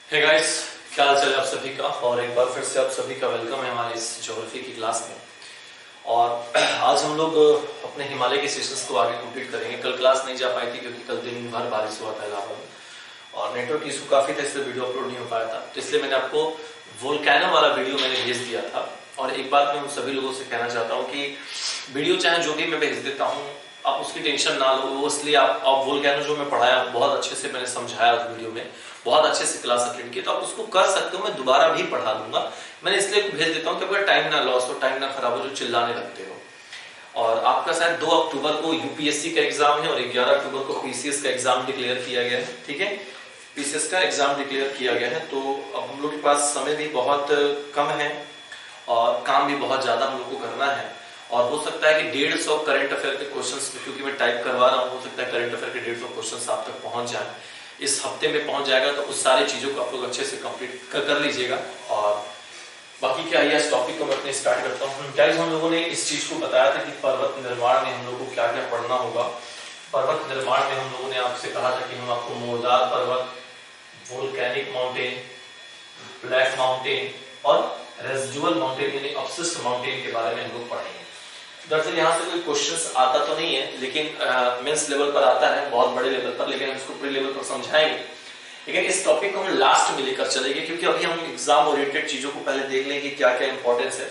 Hey guys, क्या हाल चाल है आप सभी का। और एक बार फिर से आप सभी का वेलकम है हमारे इस ज्योग्राफी की क्लास में। और आज हम लोग अपने हिमालय के सेशंस को आगे कंप्लीट करेंगे। कल क्लास नहीं जा पाई थी क्योंकि कल दिन भर बारिश हुआ था इलाहाबाद में और नेटवर्क इशू काफी था, इसलिए वीडियो अपलोड नहीं हो पाया था। तो इसलिए मैंने आपको वोल्केनो वाला वीडियो मैंने भेज दिया था। और एक बात मैं उन सभी लोगों से कहना चाहता हूँ कि वीडियो चाहे जो भी मैं भेज देता हूँ, आप उसकी टेंशन ना लो। वो इसलिए आप वोल्केनो जो मैं पढ़ाया बहुत अच्छे से मैंने समझाया उस वीडियो में, बहुत अच्छे से क्लास अटेंड की, तो आप उसको कर सकते हो। मैं दोबारा भी पढ़ा दूंगा। मैंने इसलिए भेज देता हूँ कि आपका टाइम ना लॉस हो, टाइम ना खराब हो जो चिल्लाने लगते हो। और आपका शायद 2 अक्टूबर को यूपीएससी का एग्जाम है और 11 अक्टूबर को पीसीएस का एग्जाम डिक्लेयर किया गया है। ठीक है, पीसीएस का एग्जाम डिक्लेयर किया गया है। तो अब हम लोग के पास समय भी बहुत कम है और काम भी बहुत ज्यादा हम लोग को करना है। और हो सकता है कि 150 करंट अफेयर के क्वेश्चंस, क्योंकि मैं टाइप करवा रहा हूँ, हो सकता है करंट अफेयर के 150 क्वेश्चंस आप तक पहुंच जाए। इस हफ्ते में पहुंच जाएगा तो उस सारी चीजों को आप लोग अच्छे से कंप्लीट कर लीजिएगा। और बाकी क्या है, इस टॉपिक को मैं अपने स्टार्ट करता हूँ। गाइस, हम लोगों ने इस चीज को बताया था कि पर्वत निर्माण में हम लोग को क्या क्या पढ़ना होगा। पर्वत निर्माण में हम लोगों ने आपसे कहा था कि हम आपको मोरदार पर्वत, वोल्केनिक माउंटेन, ब्लैक माउंटेन और रेसिडुअल माउंटेन यानी अपशिष्ट माउंटेन के बारे में हम लोग पढ़ेंगे। दरअसल यहाँ से कोई क्वेश्चंस आता तो नहीं है, लेकिन मेंस लेवल पर आता है, बहुत बड़े लेवल पर, लेकिन हम इसको प्री लेवल पर समझाएंगे। लेकिन इस टॉपिक को हम लास्ट में लेकर चलेंगे क्योंकि अभी हम एग्जाम ओरिएंटेड चीजों को पहले देख लेंगे क्या क्या इंपॉर्टेंस है।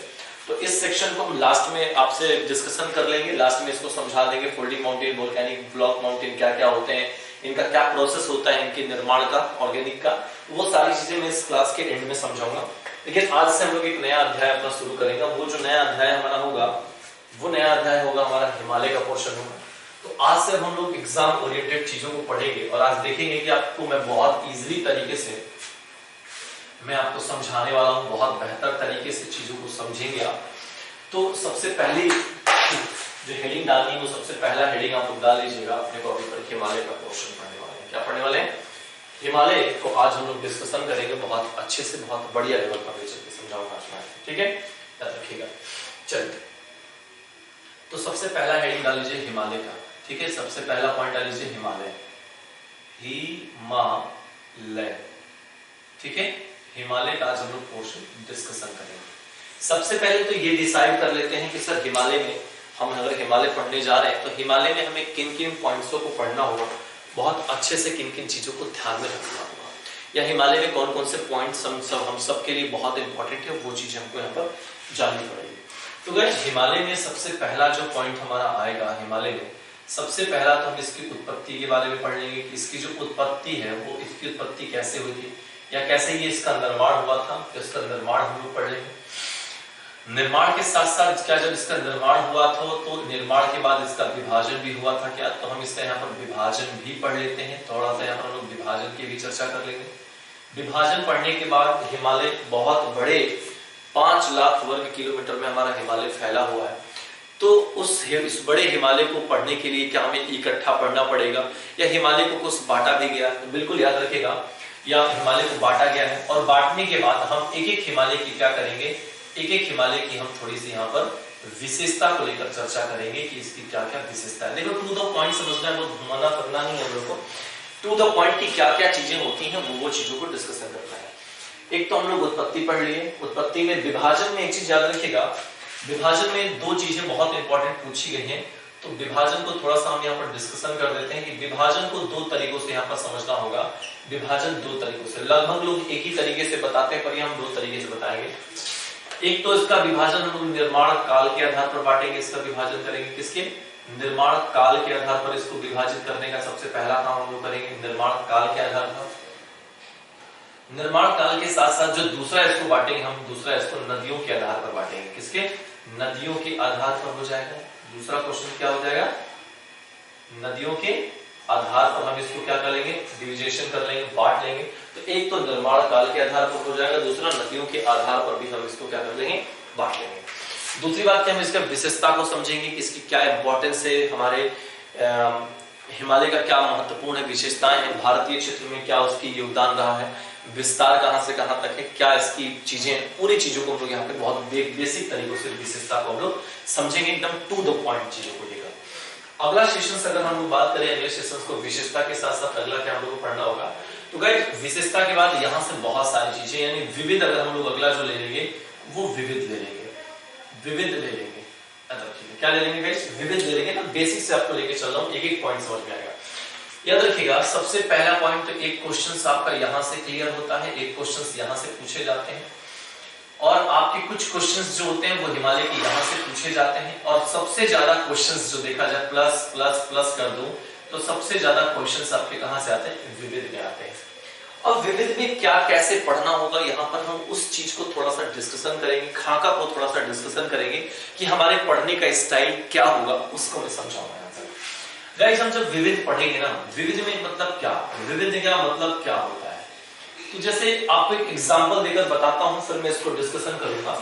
तो इस सेक्शन को हम लास्ट में आपसे डिस्कशन कर लेंगे, लास्ट में इसको समझा देंगे। Folding mountain, volcanic block mountain क्या क्या होते हैं, इनका क्या प्रोसेस होता है, इनके निर्माण का, ऑर्गेनिक का, वो सारी चीजें मैं इस क्लास के एंड में समझाऊंगा। लेकिन आज से हम लोग एक नया अध्याय अपना शुरू करेंगे। वो जो नया अध्याय हमारा होगा, वो नया अध्याय होगा हमारा हिमालय का पोर्शन होगा। तो आज से हम लोग एग्जाम ओरिएंटेड चीजों को पढ़ेंगे और आज देखेंगे कि आपको मैं बहुत इजीली तरीके से मैं आपको समझाने वाला हूं, बहुत बेहतर तरीके से चीजों को समझेंगे आप। तो सबसे पहली जो हेडिंग डालनी है, वो सबसे पहला हेडिंग आप लोग डाल लीजिएगा अपने कॉपी पर। हिमालय का पोर्शन पढ़ने वाले हैं। क्या पढ़ने वाले हैं? हिमालय को आज हम लोग डिस्कशन करेंगे बहुत अच्छे से, बहुत बढ़िया लेवल पर ले चल के समझाऊंगा। ठीक है, याद रखिएगा। चलिए, तो सबसे पहला हेडिंग डाल लीजिए हिमालय का। ठीक है, सबसे पहला पॉइंट डाल लीजिए हिमालय, हिमालय। ठीक है, हिमालय का आज हम लोग पोर्शन डिस्कशन करेंगे। सबसे पहले तो ये डिसाइड कर लेते हैं कि सर हिमालय में हम अगर हिमालय पढ़ने जा रहे हैं तो हिमालय में हमें किन किन पॉइंट्सों को पढ़ना होगा, बहुत अच्छे से किन किन चीजों को ध्यान में रखना होगा, या हिमालय में कौन कौन से पॉइंट्स हम सब के लिए बहुत इंपॉर्टेंट है, वो चीजें हमको यहाँ पर जाननी पड़ेगी। तो गाइस, हिमालय में सबसे पहला जो पॉइंट हमारा आएगा, हिमालय में सबसे पहला तो हम इसकी उत्पत्ति के बारे में पढ़ लेंगे कि इसकी जो उत्पत्ति है वो इसकी उत्पत्ति कैसे हुई थी या कैसे ये इसका निर्माण हुआ था। तो इसका निर्माण हम लोग पढ़ लेंगे। निर्माण के साथ साथ क्या, जब इसका निर्माण हुआ था तो निर्माण के बाद इसका विभाजन भी हुआ था क्या, तो हम इसका यहाँ पर विभाजन भी पढ़ लेते हैं। थोड़ा सा यहाँ पर हम लोग विभाजन की भी चर्चा कर लेंगे। विभाजन पढ़ने के बाद हिमालय बहुत बड़े 5 लाख वर्ग किलोमीटर में हमारा हिमालय फैला हुआ है। तो इस बड़े हिमालय को पढ़ने के लिए क्या हमें इकट्ठा पढ़ना पड़ेगा या हिमालय को कुछ बांटा भी गया? तो बिल्कुल याद रखेगा, या हिमालय को बांटा गया है और बांटने के बाद हम एक एक हिमालय की क्या करेंगे, एक एक हिमालय की हम थोड़ी सी यहाँ पर विशेषता को लेकर चर्चा करेंगे कि इसकी क्या क्या विशेषता है। देखो, टू द पॉइंट समझना है, बहुत घुमाना करना नहीं है हम लोग को। टू द पॉइंट की क्या क्या चीजें होती हैं वो चीजों को डिस्कशन करना है। एक तो हम लोग उत्पत्ति पढ़ लिए। उत्पत्ति में विभाजन में एक चीज याद रखिएगा, विभाजन में 2 चीजें बहुत इंपॉर्टेंट पूछी गई हैं। तो विभाजन को थोड़ा सा हम यहाँ पर डिस्कशन कर देते हैं कि विभाजन को 2 तरीकों से यहाँ पर समझना होगा। विभाजन 2 तरीकों से, लगभग लोग एक ही तरीके से बताते हैं पर हम 2 तरीके से बताएंगे। एक तो इसका विभाजन हम लोग निर्माण काल के आधार पर बांटेंगे। इसका विभाजन करेंगे किसके? निर्माण काल के आधार पर इसको विभाजित करने का सबसे पहला काम हम लोग करेंगे, निर्माण काल के आधार पर। निर्माण काल के साथ साथ जो दूसरा इसको बांटेंगे हम, दूसरा इसको नदियों के आधार पर बांटेंगे। किसके? नदियों के आधार पर हो जाएगा। दूसरा क्वेश्चन क्या हो जाएगा? नदियों के आधार पर हम इसको क्या कर लेंगे, डिविजेशन कर लेंगे, बांट लेंगे। तो एक तो निर्माण काल के आधार पर हो जाएगा, दूसरा नदियों के आधार पर भी हम इसको क्या कर लेंगे, बांट लेंगे। दूसरी बात क्या, हम इसका विशेषता को समझेंगे कि इसकी क्या इंपॉर्टेंस है, हमारे हिमालय का क्या महत्वपूर्ण है, विशेषताएं हैं, भारतीय क्षेत्र में क्या उसकी योगदान रहा है, विस्तार कहां से कहां तक है, क्या इसकी चीजें, पूरी चीजों को हम लोग यहाँ पे बहुत बेसिक तरीकों से विशेषता को हम लोग समझेंगे, एकदम टू द पॉइंट चीजों को लेकर। अगला सेशन अगर हम लोग बात करें, अगले सेशन को विशेषता के साथ साथ अगला क्या हम लोग को पढ़ना होगा, तो गाइस विशेषता के बाद यहां से बहुत सारी चीजें, यानी विविध, अगर हम लोग अगला जो ले लेंगे वो विविध ले लेंगे, विविध ले लेंगे। क्या ले लेंगे गाइस? विविध ले लेंगे ना। बेसिक से आपको लेके चल रहा हूं, एक एक पॉइंट समझ में आएगा। याद रखिएगा, सबसे पहला पॉइंट, एक क्वेश्चन आपका यहां से क्लियर होता है, एक क्वेश्चन यहां से पूछे जाते हैं, और आपके कुछ क्वेश्चंस जो होते हैं वो हिमालय के यहां से पूछे जाते हैं। और सबसे ज्यादा क्वेश्चंस जो देखा जाए, प्लस प्लस प्लस कर दूं तो सबसे ज्यादा क्वेश्चंस आपके कहां से आते हैं? विविध में आते हैं। अब विविध में क्या कैसे पढ़ना होगा, यहाँ पर हम उस चीज को थोड़ा सा डिस्कशन करेंगे, खाका को थोड़ा सा डिस्कशन करेंगे कि हमारे पढ़ने का स्टाइल क्या होगा, उसको मैं समझाऊंगा। गाइस हम जब विविध पढ़ेंगे ना, विविध में मतलब क्या, विविध का मतलब क्या होता है, तो जैसे आपको एक एग्जांपल देकर बताता हूं, फिर मैं इसको डिस्कशन करूंगा।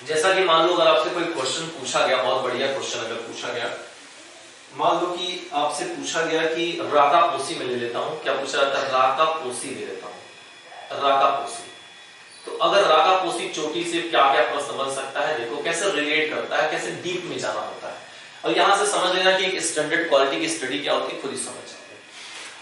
जैसा कि मान लो अगर आपसे कोई क्वेश्चन पूछा गया, बहुत बढ़िया क्वेश्चन अगर पूछा गया, मान लो कि आपसे पूछा गया कि राका पोसी में ले लेता हूं, क्या पूछा जाता है? राका पोसी ले लेता हूं, राका पोसी। तो अगर राका पोसी चोटी से क्या क्या प्रश्न बन सकता है, देखो कैसे रिलेट करता है, कैसे डीप में जाना होता है। और यहां से समझ लेना कि एक स्टैंडर्ड क्वालिटी की स्टडी क्या होती है, खुद ही समझ जाते हैं।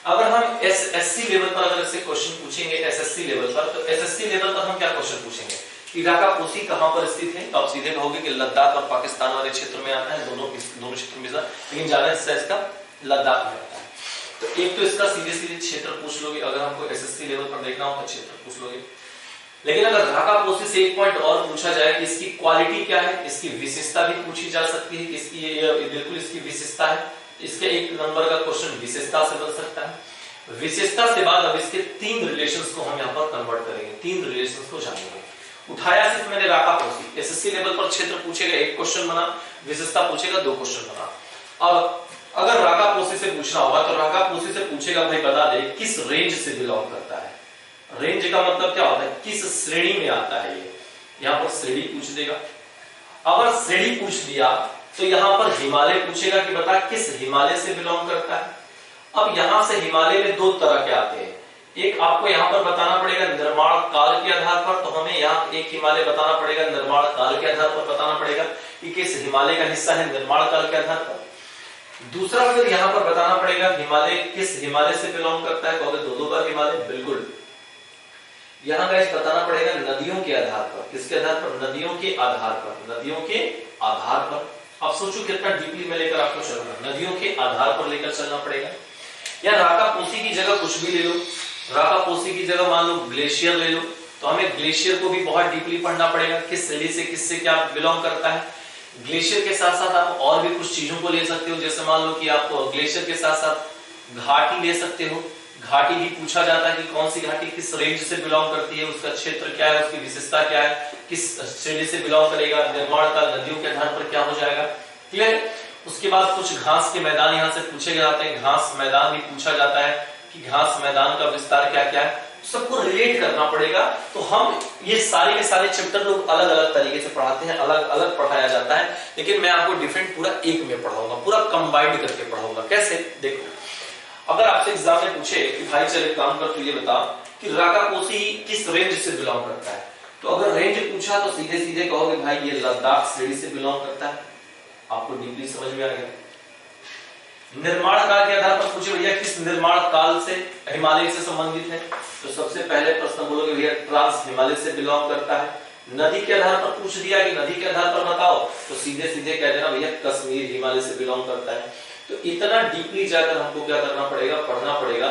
अगर हम एसएससी लेवल पर अगर इससे क्वेश्चन पूछेंगे, एसएससी लेवल पर, तो एसएससी लेवल पर हम क्या क्वेश्चन पूछेंगे कि राका पोसी कहां पर स्थित है, तो आप सीधे कहोगे कि लद्दाख और पाकिस्तान वाले क्षेत्र में आता है, दोनों क्षेत्र में, लेकिन ज्यादा हिस्सा इसका लद्दाख में आता है। तो एक तो इसका सीधे सीधे क्षेत्र पूछ लोगे, अगर हमको एसएससी लेवल पर देखना हो तो क्षेत्र पूछ लोगे। लेकिन अगर राका पोसी से एक पॉइंट और पूछा जाए कि इसकी क्वालिटी क्या है, इसकी विशेषता भी पूछी जा सकती है कि इसकी ये बिल्कुल इसकी विशेषता है, इसके एक नंबर का क्वेश्चन विशेषता से बन सकता है। विशेषता से बाद अब इसके 3 रिलेशंस को हम यहाँ पर कन्वर्ट करेंगे, 3 रिलेशंस को जानेंगे। उठाया सिर्फ मैंने राका पोसी, एसएससी लेवल पर क्षेत्र पूछेगा 1 क्वेश्चन बना, विशेषता पूछेगा 2 क्वेश्चन बना। अब अगर राका पोसी से पूछना होगा तो राका पोसी से पूछेगा भाई बता दे किस रेंज से बिलोंग करता है। रेंज का मतलब क्या होता है, किस श्रेणी में आता है ये, यहाँ पर श्रेणी पूछ देगा। अगर श्रेणी पूछ दिया तो यहाँ पर हिमालय पूछेगा कि बता किस हिमालय से बिलोंग करता है। अब यहां से हिमालय में 2 तरह के आते हैं, एक आपको यहाँ पर बताना पड़ेगा निर्माण काल के आधार पर, तो हमें यहाँ एक हिमालय बताना पड़ेगा निर्माण काल के आधार पर, बताना पड़ेगा कि किस हिमालय का हिस्सा है निर्माण काल के आधार पर। दूसरा फिर यहाँ पर बताना पड़ेगा हिमालय किस हिमालय से बिलोंग करता है, कहोगे 2 बार हिमालय, बिल्कुल। यहाँ गाइस बताना पड़ेगा नदियों के आधार पर, किसके आधार पर? नदियों के आधार पर, नदियों के आधार पर। अब सोचो कितना डीपली में लेकर आपको चलना, नदियों के आधार पर लेकर चलना पड़ेगा। या राका पोसी की जगह कुछ भी ले लो, राका पोसी की जगह मान लो ग्लेशियर ले लो, तो हमें ग्लेशियर को भी बहुत डीपली पढ़ना पड़ेगा, किस श्रेणी से किससे क्या बिलोंग करता है। ग्लेशियर के साथ साथ आप और भी कुछ चीजों को ले सकते हो, जैसे मान लो कि आप ग्लेशियर के साथ साथ घाटी ले सकते हो। घाटी भी पूछा जाता है कि कौन सी घाटी किस रेंज से बिलोंग करती है, उसका क्षेत्र क्या है, उसकी विशेषता क्या है, किस श्रेणी से बिलोंग करेगा, निर्माण का नदियों के आधार पर क्या हो जाएगा, क्लियर। उसके बाद कुछ घास के मैदान यहाँ से पूछे जाते हैं, घास मैदान भी पूछा जाता है कि घास मैदान का विस्तार क्या क्या है, सबको रिलेट करना पड़ेगा। तो हम ये सारे के सारे चैप्टर लोग अलग अलग तरीके से पढ़ाते हैं, अलग अलग पढ़ाया जाता है, लेकिन मैं आपको डिफरेंट पूरा एक में पढ़ाऊंगा, पूरा कंबाइंड करके पढ़ाऊंगा। कैसे, देखो अगर आपसे एग्जाम में पूछे कि भाई चले काम कर, तो ये बता कि राका पोसी किस रेंज से बिलोंग करता है, तो अगर रेंज पूछा तो सीधे सीधे कहोगे भाई ये लद्दाख श्रेणी से बिलोंग करता है, आपको डीपली समझ में आ गया। निर्माण काल के आधार पर पूछे भैया किस निर्माण काल से हिमालय से संबंधित है, तो सबसे पहले प्रश्न बोलोगे भैया ट्रांस हिमालय से बिलोंग करता है। नदी के आधार पर पूछ दिया कि नदी के आधार पर बताओ, तो सीधे सीधे कह देना भैया कश्मीर हिमालय से बिलोंग करता है। तो इतना डीपली जाकर हमको क्या करना पड़ेगा, पढ़ना पड़ेगा,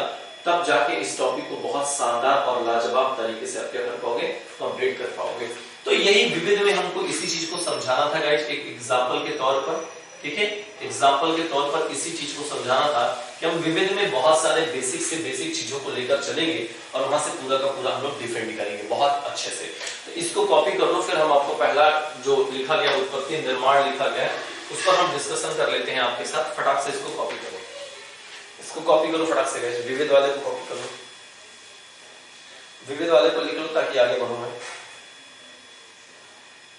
तब जाके इस टॉपिक को बहुत शानदार और लाजवाब तरीके से आप क्या कर पाओगे, कंप्लीट कर पाओगे। तो यही विविध में हमको इसी चीज को समझाना था गाइस, एक एग्जाम्पल के तौर पर, ठीक है, एग्जाम्पल के तौर पर इसी चीज को समझाना था कि हम विविध में बहुत सारे बेसिक से बेसिक चीजों को लेकर चलेंगे और वहां से पूरा का पूरा हम लोग डिफेंड करेंगे बहुत अच्छे से। तो इसको कॉपी कर लो, फिर हम आपको पहला जो लिखा गया उत्पत्ति निर्माण लिखा गया उस पर हम डिस्कशन कर लेते हैं आपके साथ। फटाक से इसको कॉपी करो, इसको कॉपी करो फटाक से गाइस, विविध वाले को कॉपी करो, विविध वाले को लिख लो ताकि आगे बढ़ो। मैं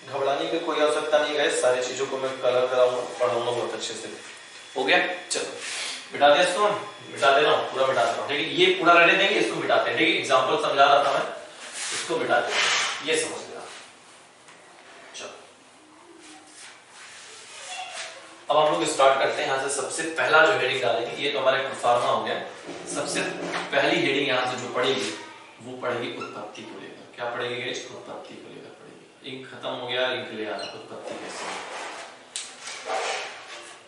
घबराने की कोई आवश्यकता नहीं है, सारी चीजों को मैं कलर कराऊंगा, पढ़ाऊंगा बहुत अच्छे से। हो गया, चलो मिटा दिया इसको, मिटा दे रहा हूँ, पूरा मिटा दे रहा हूँ, ठीक है। ये पूरा रहने देंगे, इसको मिटाते हैं, ठीक है। एग्जाम्पल समझा रहा था मैं, इसको मिटा देंगे, ये समझ लेना। चलो अब हम लोग स्टार्ट करते हैं। यहाँ से सबसे पहला जो हेडिंग डालेंगे, ये तो हमारा प्रोफार्मा हो गया। सबसे पहली हेडिंग यहाँ से जो पढ़ेगी वो पढ़ेगी उत्पत्ति को लेकर। क्या पढ़ेगी गाइस? उत्पत्ति को लेकर पढ़ेगी। इंक खत्म हो गया, इंक ले आना। उत्पत्ति कैसे?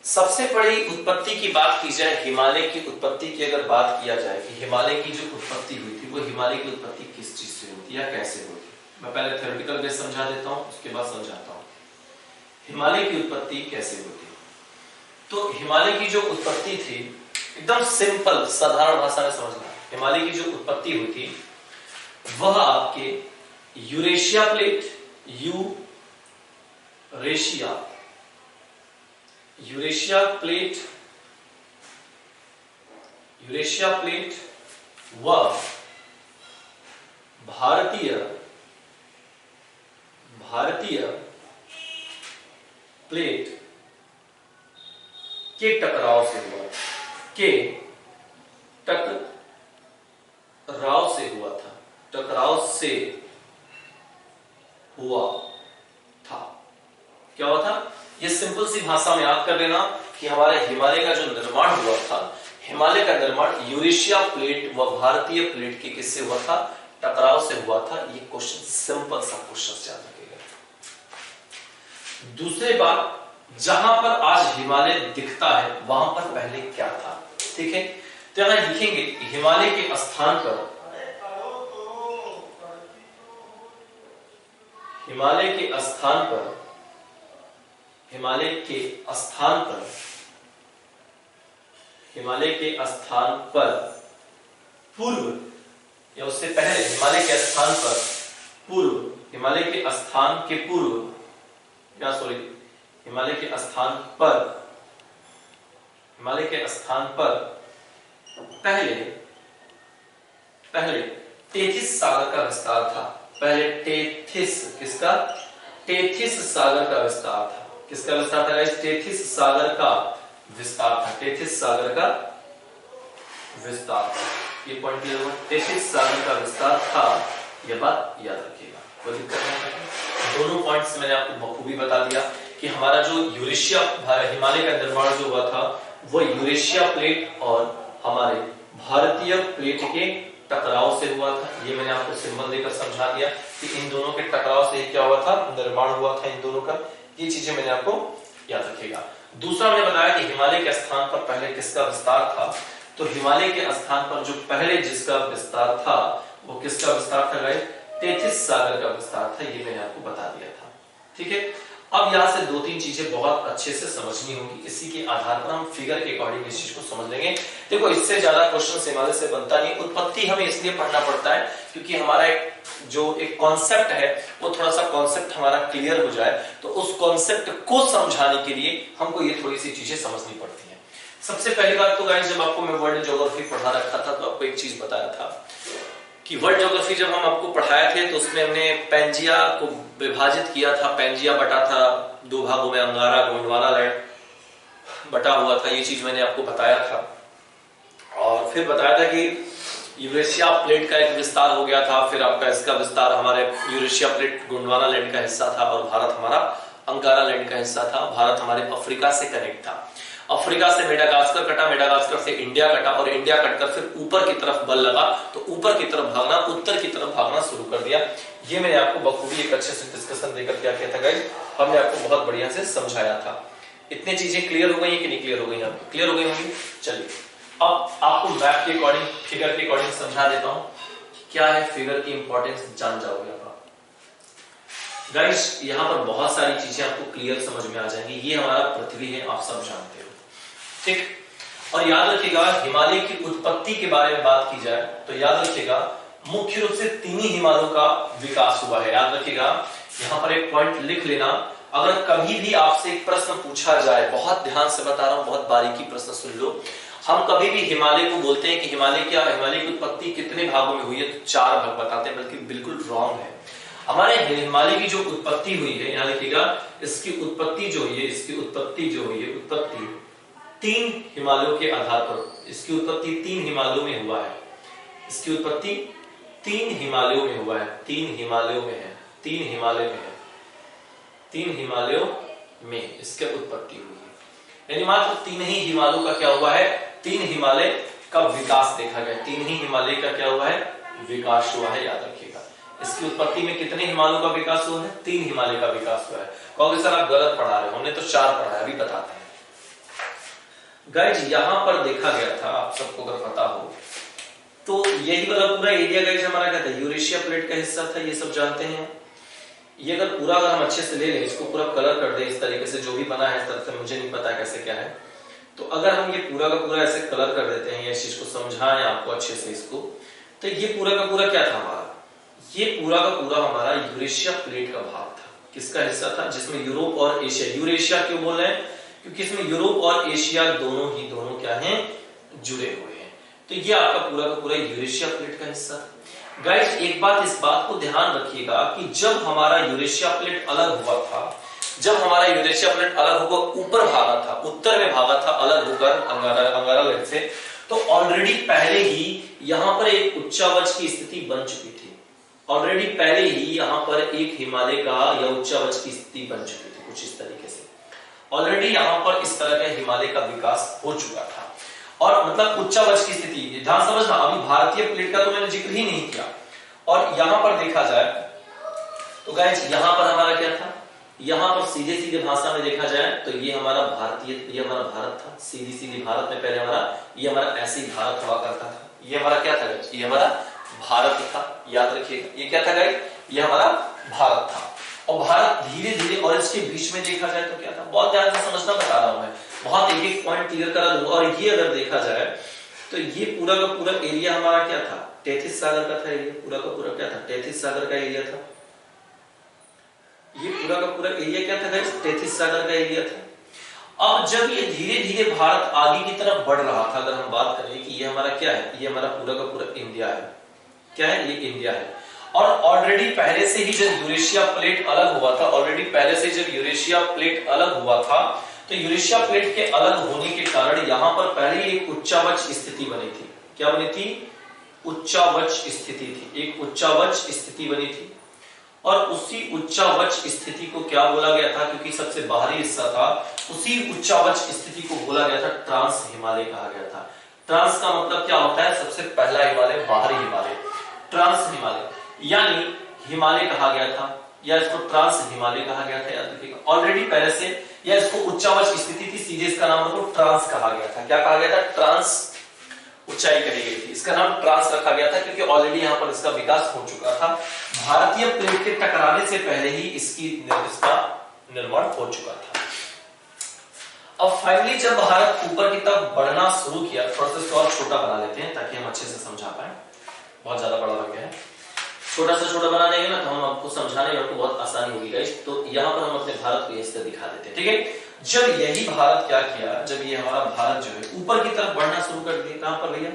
सबसे बड़ी उत्पत्ति की बात की जाए, हिमालय की उत्पत्ति की अगर बात किया जाए कि हिमालय की जो उत्पत्ति हुई थी वो हिमालय की उत्पत्ति किस चीज से हुई थी या कैसे हुई थी, मैं पहले थ्योरेटिकल बेस समझा देता हूं, उसके बाद समझाता हूं हिमालय की उत्पत्ति कैसे हुई थी। तो हिमालय की जो उत्पत्ति थी एकदम सिंपल साधारण भाषा में समझना। हिमालय की जो उत्पत्ति हुई थी वह आपके यूरेशिया प्लेट, यूरेशिया प्लेट व भारतीय प्लेट के टकराव से हुआ था। क्या हुआ था? ये सिंपल सी भाषा में याद कर लेना कि हमारे हिमालय का जो निर्माण हुआ था, हिमालय का निर्माण यूरेशिया प्लेट व भारतीय प्लेट के किससे हुआ था? टकराव से हुआ था। ये क्वेश्चन सिंपल सा क्वेश्चन याद रखिएगा। दूसरी बात, जहां पर आज हिमालय दिखता है वहां पर पहले क्या था? ठीक है, तो यहां लिखेंगे हिमालय के स्थान पर, हिमालय के स्थान पर पूर्व या उससे पहले, हिमालय के स्थान पर पूर्व, हिमालय के स्थान के पूर्व या सॉरी हिमालय के स्थान पर पहले टेथिस सागर का विस्तार था। पहले टेथिस, किसका? टेथिस सागर का विस्तार था। किसका विस्तार था गाइस? टेथिस सागर का विस्तार था। टेथिस सागर का विस्तार था। ये पॉइंट क्लियर हुआ? टेथिस सागर का विस्तार था, यह बात याद रखिएगा, कोई दिक्कत नहीं। दोनों पॉइंट्स मैंने आपको बखूबी बता दिया कि हमारा जो यूरेशिया, हिमालय का निर्माण जो हुआ था वो यूरेशिया प्लेट और हमारे भारतीय प्लेट के टकराव से हुआ था। ये मैंने आपको सिंबल देकर समझा दिया कि इन दोनों के टकराव से क्या हुआ था? निर्माण हुआ था इन दोनों का। ये चीजें मैंने आपको याद रखिएगा। दूसरा मैंने बताया कि हिमालय के स्थान पर पहले किसका विस्तार था, तो हिमालय के स्थान पर जो पहले जिसका विस्तार था वो किसका विस्तार था गाइस? टेथिस सागर का विस्तार था। ये मैंने आपको बता दिया था। ठीक है, अब यहां से दो तीन चीजें बहुत अच्छे से समझनी होगी। इसी के आधार पर हम फिगर के अकॉर्डिंग इस चीज को समझ लेंगे। देखो, इससे ज्यादा क्वेश्चन हिमालय से बनता नहीं। उत्पत्ति हमें इसलिए पढ़ना पड़ता है क्योंकि हमारा एक कॉन्सेप्ट है वो थोड़ा सा कॉन्सेप्ट हमारा क्लियर हो जाए, तो उस कॉन्सेप्ट को समझाने के लिए हमको ये थोड़ी सी चीजें समझनी पड़ती है। सबसे पहली बात तो गाइस, जब आपको मैं वर्ल्ड ज्योग्राफी पढ़ा रखा था तो आपको एक चीज बताया था कि वर्ल्ड ज्योग्राफी जब हम आपको पढ़ाए थे तो उसमें हमने पैंजिया को विभाजित किया था। पैंजिया बटा था दो भागों में, अंगारा गोंडवाना लैंड बटा हुआ था। ये चीज मैंने आपको बताया था। और फिर बताया था कि यूरेशिया प्लेट का एक विस्तार हो गया था, फिर आपका इसका विस्तार, हमारे यूरेशिया प्लेट गोंडवाना लैंड का हिस्सा था और भारत हमारा अंगारा लैंड का हिस्सा था। भारत हमारे अफ्रीका से कनेक्ट था। अफ्रीका से मेडागास्कर कटा, मेडागास्कर से इंडिया कटा और इंडिया कटकर फिर ऊपर की तरफ बल लगा तो ऊपर की तरफ भागना, उत्तर की तरफ भागना शुरू कर दिया। ये मैंने आपको बखूबी एक अच्छे से डिस्कशन देकर क्या किया था गाइस, हमने आपको बहुत बढ़िया से समझाया था। इतनी चीजें क्लियर हो गई कि नहीं क्लियर हो गई? आपको क्लियर हो गई होंगी। चलिए, अब आपको मैप के अकॉर्डिंग, फिगर के अकॉर्डिंग समझा देता हूं क्या है फिगर की इंपॉर्टेंस, जान जाओगे आप गाइस। यहां पर बहुत सारी चीजें आपको क्लियर समझ में आ जाएंगी। ये हमारा पृथ्वी है, आप सब जानते हो, ठीक। और याद रखिएगा, हिमालय की उत्पत्ति के बारे में बात की जाए तो याद रखिएगा मुख्य रूप से तीन ही हिमालयों का विकास हुआ है। याद रखिएगा, यहां पर एक पॉइंट लिख लेना। अगर कभी भी आपसे एक प्रश्न पूछा जाए, बहुत ध्यान से बता रहा हूं, बहुत बारीकी प्रश्न सुन लो। हम कभी भी हिमालय को बोलते हैं कि हिमालय की उत्पत्ति कितने भागों में हुई है, तो 4 भाग बताते हैं, बल्कि बिल्कुल रॉन्ग है। हमारे हिमालय की जो उत्पत्ति हुई है, यहां लिखिएगा, इसकी उत्पत्ति जो हुई है, उत्पत्ति 3 हिमालयों के आधार पर, इसकी उत्पत्ति 3 हिमालयों में हुआ है। इसकी उत्पत्ति 3 हिमालयों में हुआ है, 3 हिमालयों में है, 3 हिमालय में है, 3 हिमालयों में इसकी उत्पत्ति हुई है। यानी मात्र 3 ही हिमालयों का क्या हुआ है, 3 हिमालय का विकास देखा गया, 3 ही हिमालय का क्या हुआ है, विकास हुआ है, याद रखिएगा। इसकी उत्पत्ति में कितने हिमालयों का विकास हुआ है, 3 हिमालय का विकास हुआ है। कहोगे सर आप गलत पढ़ा रहे हो, हमने तो 4 पढ़ा है, अभी बताते हैं। गाइज यहां पर देखा गया था, आप सबको अगर पता हो तो यही वाला पूरा एरिया गाइज हमारा क्या था, यूरेशिया प्लेट का हिस्सा था, ये सब जानते हैं। ये अगर पूरा अगर हम अच्छे से ले लें, इसको पूरा कलर कर दे इस तरीके से, जो भी बना है इस तरह से, मुझे नहीं पता कैसे क्या है, तो अगर हम ये पूरा का पूरा ऐसे कलर कर देते हैं, इस चीज को समझाएं आपको अच्छे से इसको, तो ये पूरा का पूरा क्या था हमारा, ये पूरा का पूरा हमारा यूरेशिया प्लेट का भाग था। किसका हिस्सा था, जिसमें यूरोप और एशिया, यूरेशिया क्यों बोल रहे हैं, क्योंकि इसमें यूरोप और एशिया दोनों क्या हैं, जुड़े हुए हैं। तो ये आपका पूरा का पूरा यूरेशिया प्लेट का हिस्सा था। गाइस एक बात, इस बात को ध्यान रखिएगा कि जब हमारा यूरेशिया प्लेट अलग हुआ था, जब हमारा यूरेशिया प्लेट अलग होकर ऊपर भागा था, उत्तर में भागा था अलग होकर अंगारा लेक से, तो ऑलरेडी पहले ही यहां पर एक उच्चावच की स्थिति बन चुकी थी। ऑलरेडी पहले ही यहां पर एक हिमालय का या उच्चावच की स्थिति बन चुकी थी, कुछ इस तरीके से। ऑलरेडी यहां पर इस तरह के हिमालय का विकास हो चुका था, और मतलब उच्चावच की स्थिति, ध्यान समझना, अभी भारतीय प्लेट का तो मैंने जिक्र ही नहीं किया। और यहां पर देखा जाए तो गाइस यहां पर हमारा क्या था, यहां पर सीधे सीधे भाषा में देखा जाए तो ये हमारा भारतीय, ये हमारा भारत था, सीधी सीधी भारत में पहले हमारा, ये हमारा ऐसे ही भारत हुआ करता था। ये हमारा क्या था गाइस, ये हमारा भारत था, याद रखिएगा, ये क्या था गाइस, ये हमारा भारत था। और भारत धीरे धीरे, और इसके बीच में देखा जाए तो क्या था, बहुत ध्यान से समझना बता रहा हूं मैं, बहुत एक एक पॉइंट क्लियर करा दूंगा। और ये अगर देखा जाए तो ये पूरा का पूरा एरिया हमारा क्या था, टेथिस सागर का था एरिया, पूरा का पूरा क्या था, टेथिस सागर का एरिया था। ये पूरा का पूरा एरिया क्या था गाइस, टेथिस सागर का एरिया था। अब जब ये धीरे धीरे भारत आगे की तरफ बढ़ रहा था, अगर हम बात करें कि ये हमारा क्या है, ये हमारा पूरा का पूरा इंडिया है, क्या है, ये इंडिया है। और ऑलरेडी पहले से ही जब यूरेशिया प्लेट अलग हुआ था, ऑलरेडी पहले से जब यूरेशिया प्लेट अलग हुआ था, तो यूरेशिया प्लेट के अलग होने के कारण यहां पर पहले ही एक उच्चावच स्थिति बनी थी। क्या बनी थी, उच्चावच स्थिति थी, एक उच्चावच स्थिति बनी थी। और उसी उच्चावच स्थिति को क्या बोला गया था, क्योंकि सबसे बाहरी हिस्सा था, उसी उच्चावच स्थिति को बोला गया था ट्रांस हिमालय कहा गया था। ट्रांस का मतलब क्या होता है, सबसे पहला हिमालय, बाहरी हिमालय, ट्रांस हिमालय, यानी हिमालय कहा गया था, या इसको ट्रांस हिमालय कहा गया था, याद रखिएगा। ऑलरेडी पहले से, या इसको उच्चावच स्थिति थी, सीधे इसका नाम को ट्रांस कहा गया था। क्या कहा गया था, ट्रांस, ऊंचाई कही गई थी, इसका नाम ट्रांस रखा गया था, क्योंकि ऑलरेडी यहां पर इसका विकास हो चुका था। भारतीय प्लेट के टकराने से पहले ही इसका निर्माण हो चुका था। अब फाइनली जब भारत ऊपर की तरफ बढ़ना शुरू किया, थोड़ा सा इसको और छोटा बना लेते हैं ताकि हम अच्छे से समझा पाए, बहुत ज्यादा बड़ा लग गया है, छोटा सा छोटा बना देंगे ना तो हम आपको समझाने में आपको बहुत आसानी होगी गाइस। तो यहाँ पर हम अपने भारत को इस तरह दिखा देते हैं, ठीक है। जब यही भारत क्या किया, जब ये हमारा भारत जो है ऊपर की तरफ बढ़ना शुरू कर दिया, कहां पर भैया,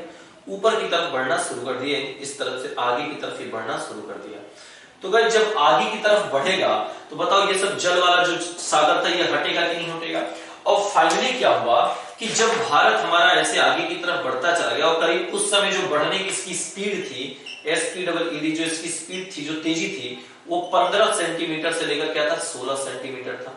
ऊपर की तरफ बढ़ना शुरू कर दिया, इस तरफ से आगे की तरफ ही बढ़ना शुरू कर दिया। तो गाइस जब आगे की तरफ बढ़ेगा तो बताओ ये सब जल वाला जो सागर था ये हटेगा कि नहीं हटेगा। और फाइनली क्या हुआ कि जब भारत हमारा ऐसे आगे की तरफ बढ़ता चला गया, और करीब उस समय जो बढ़ने की इसकी स्पीड थी, SPEED, जो इसकी स्पीड थी, जो तेजी थी, वो 15 सेंटीमीटर से लेकर क्या था, 16 सेंटीमीटर था,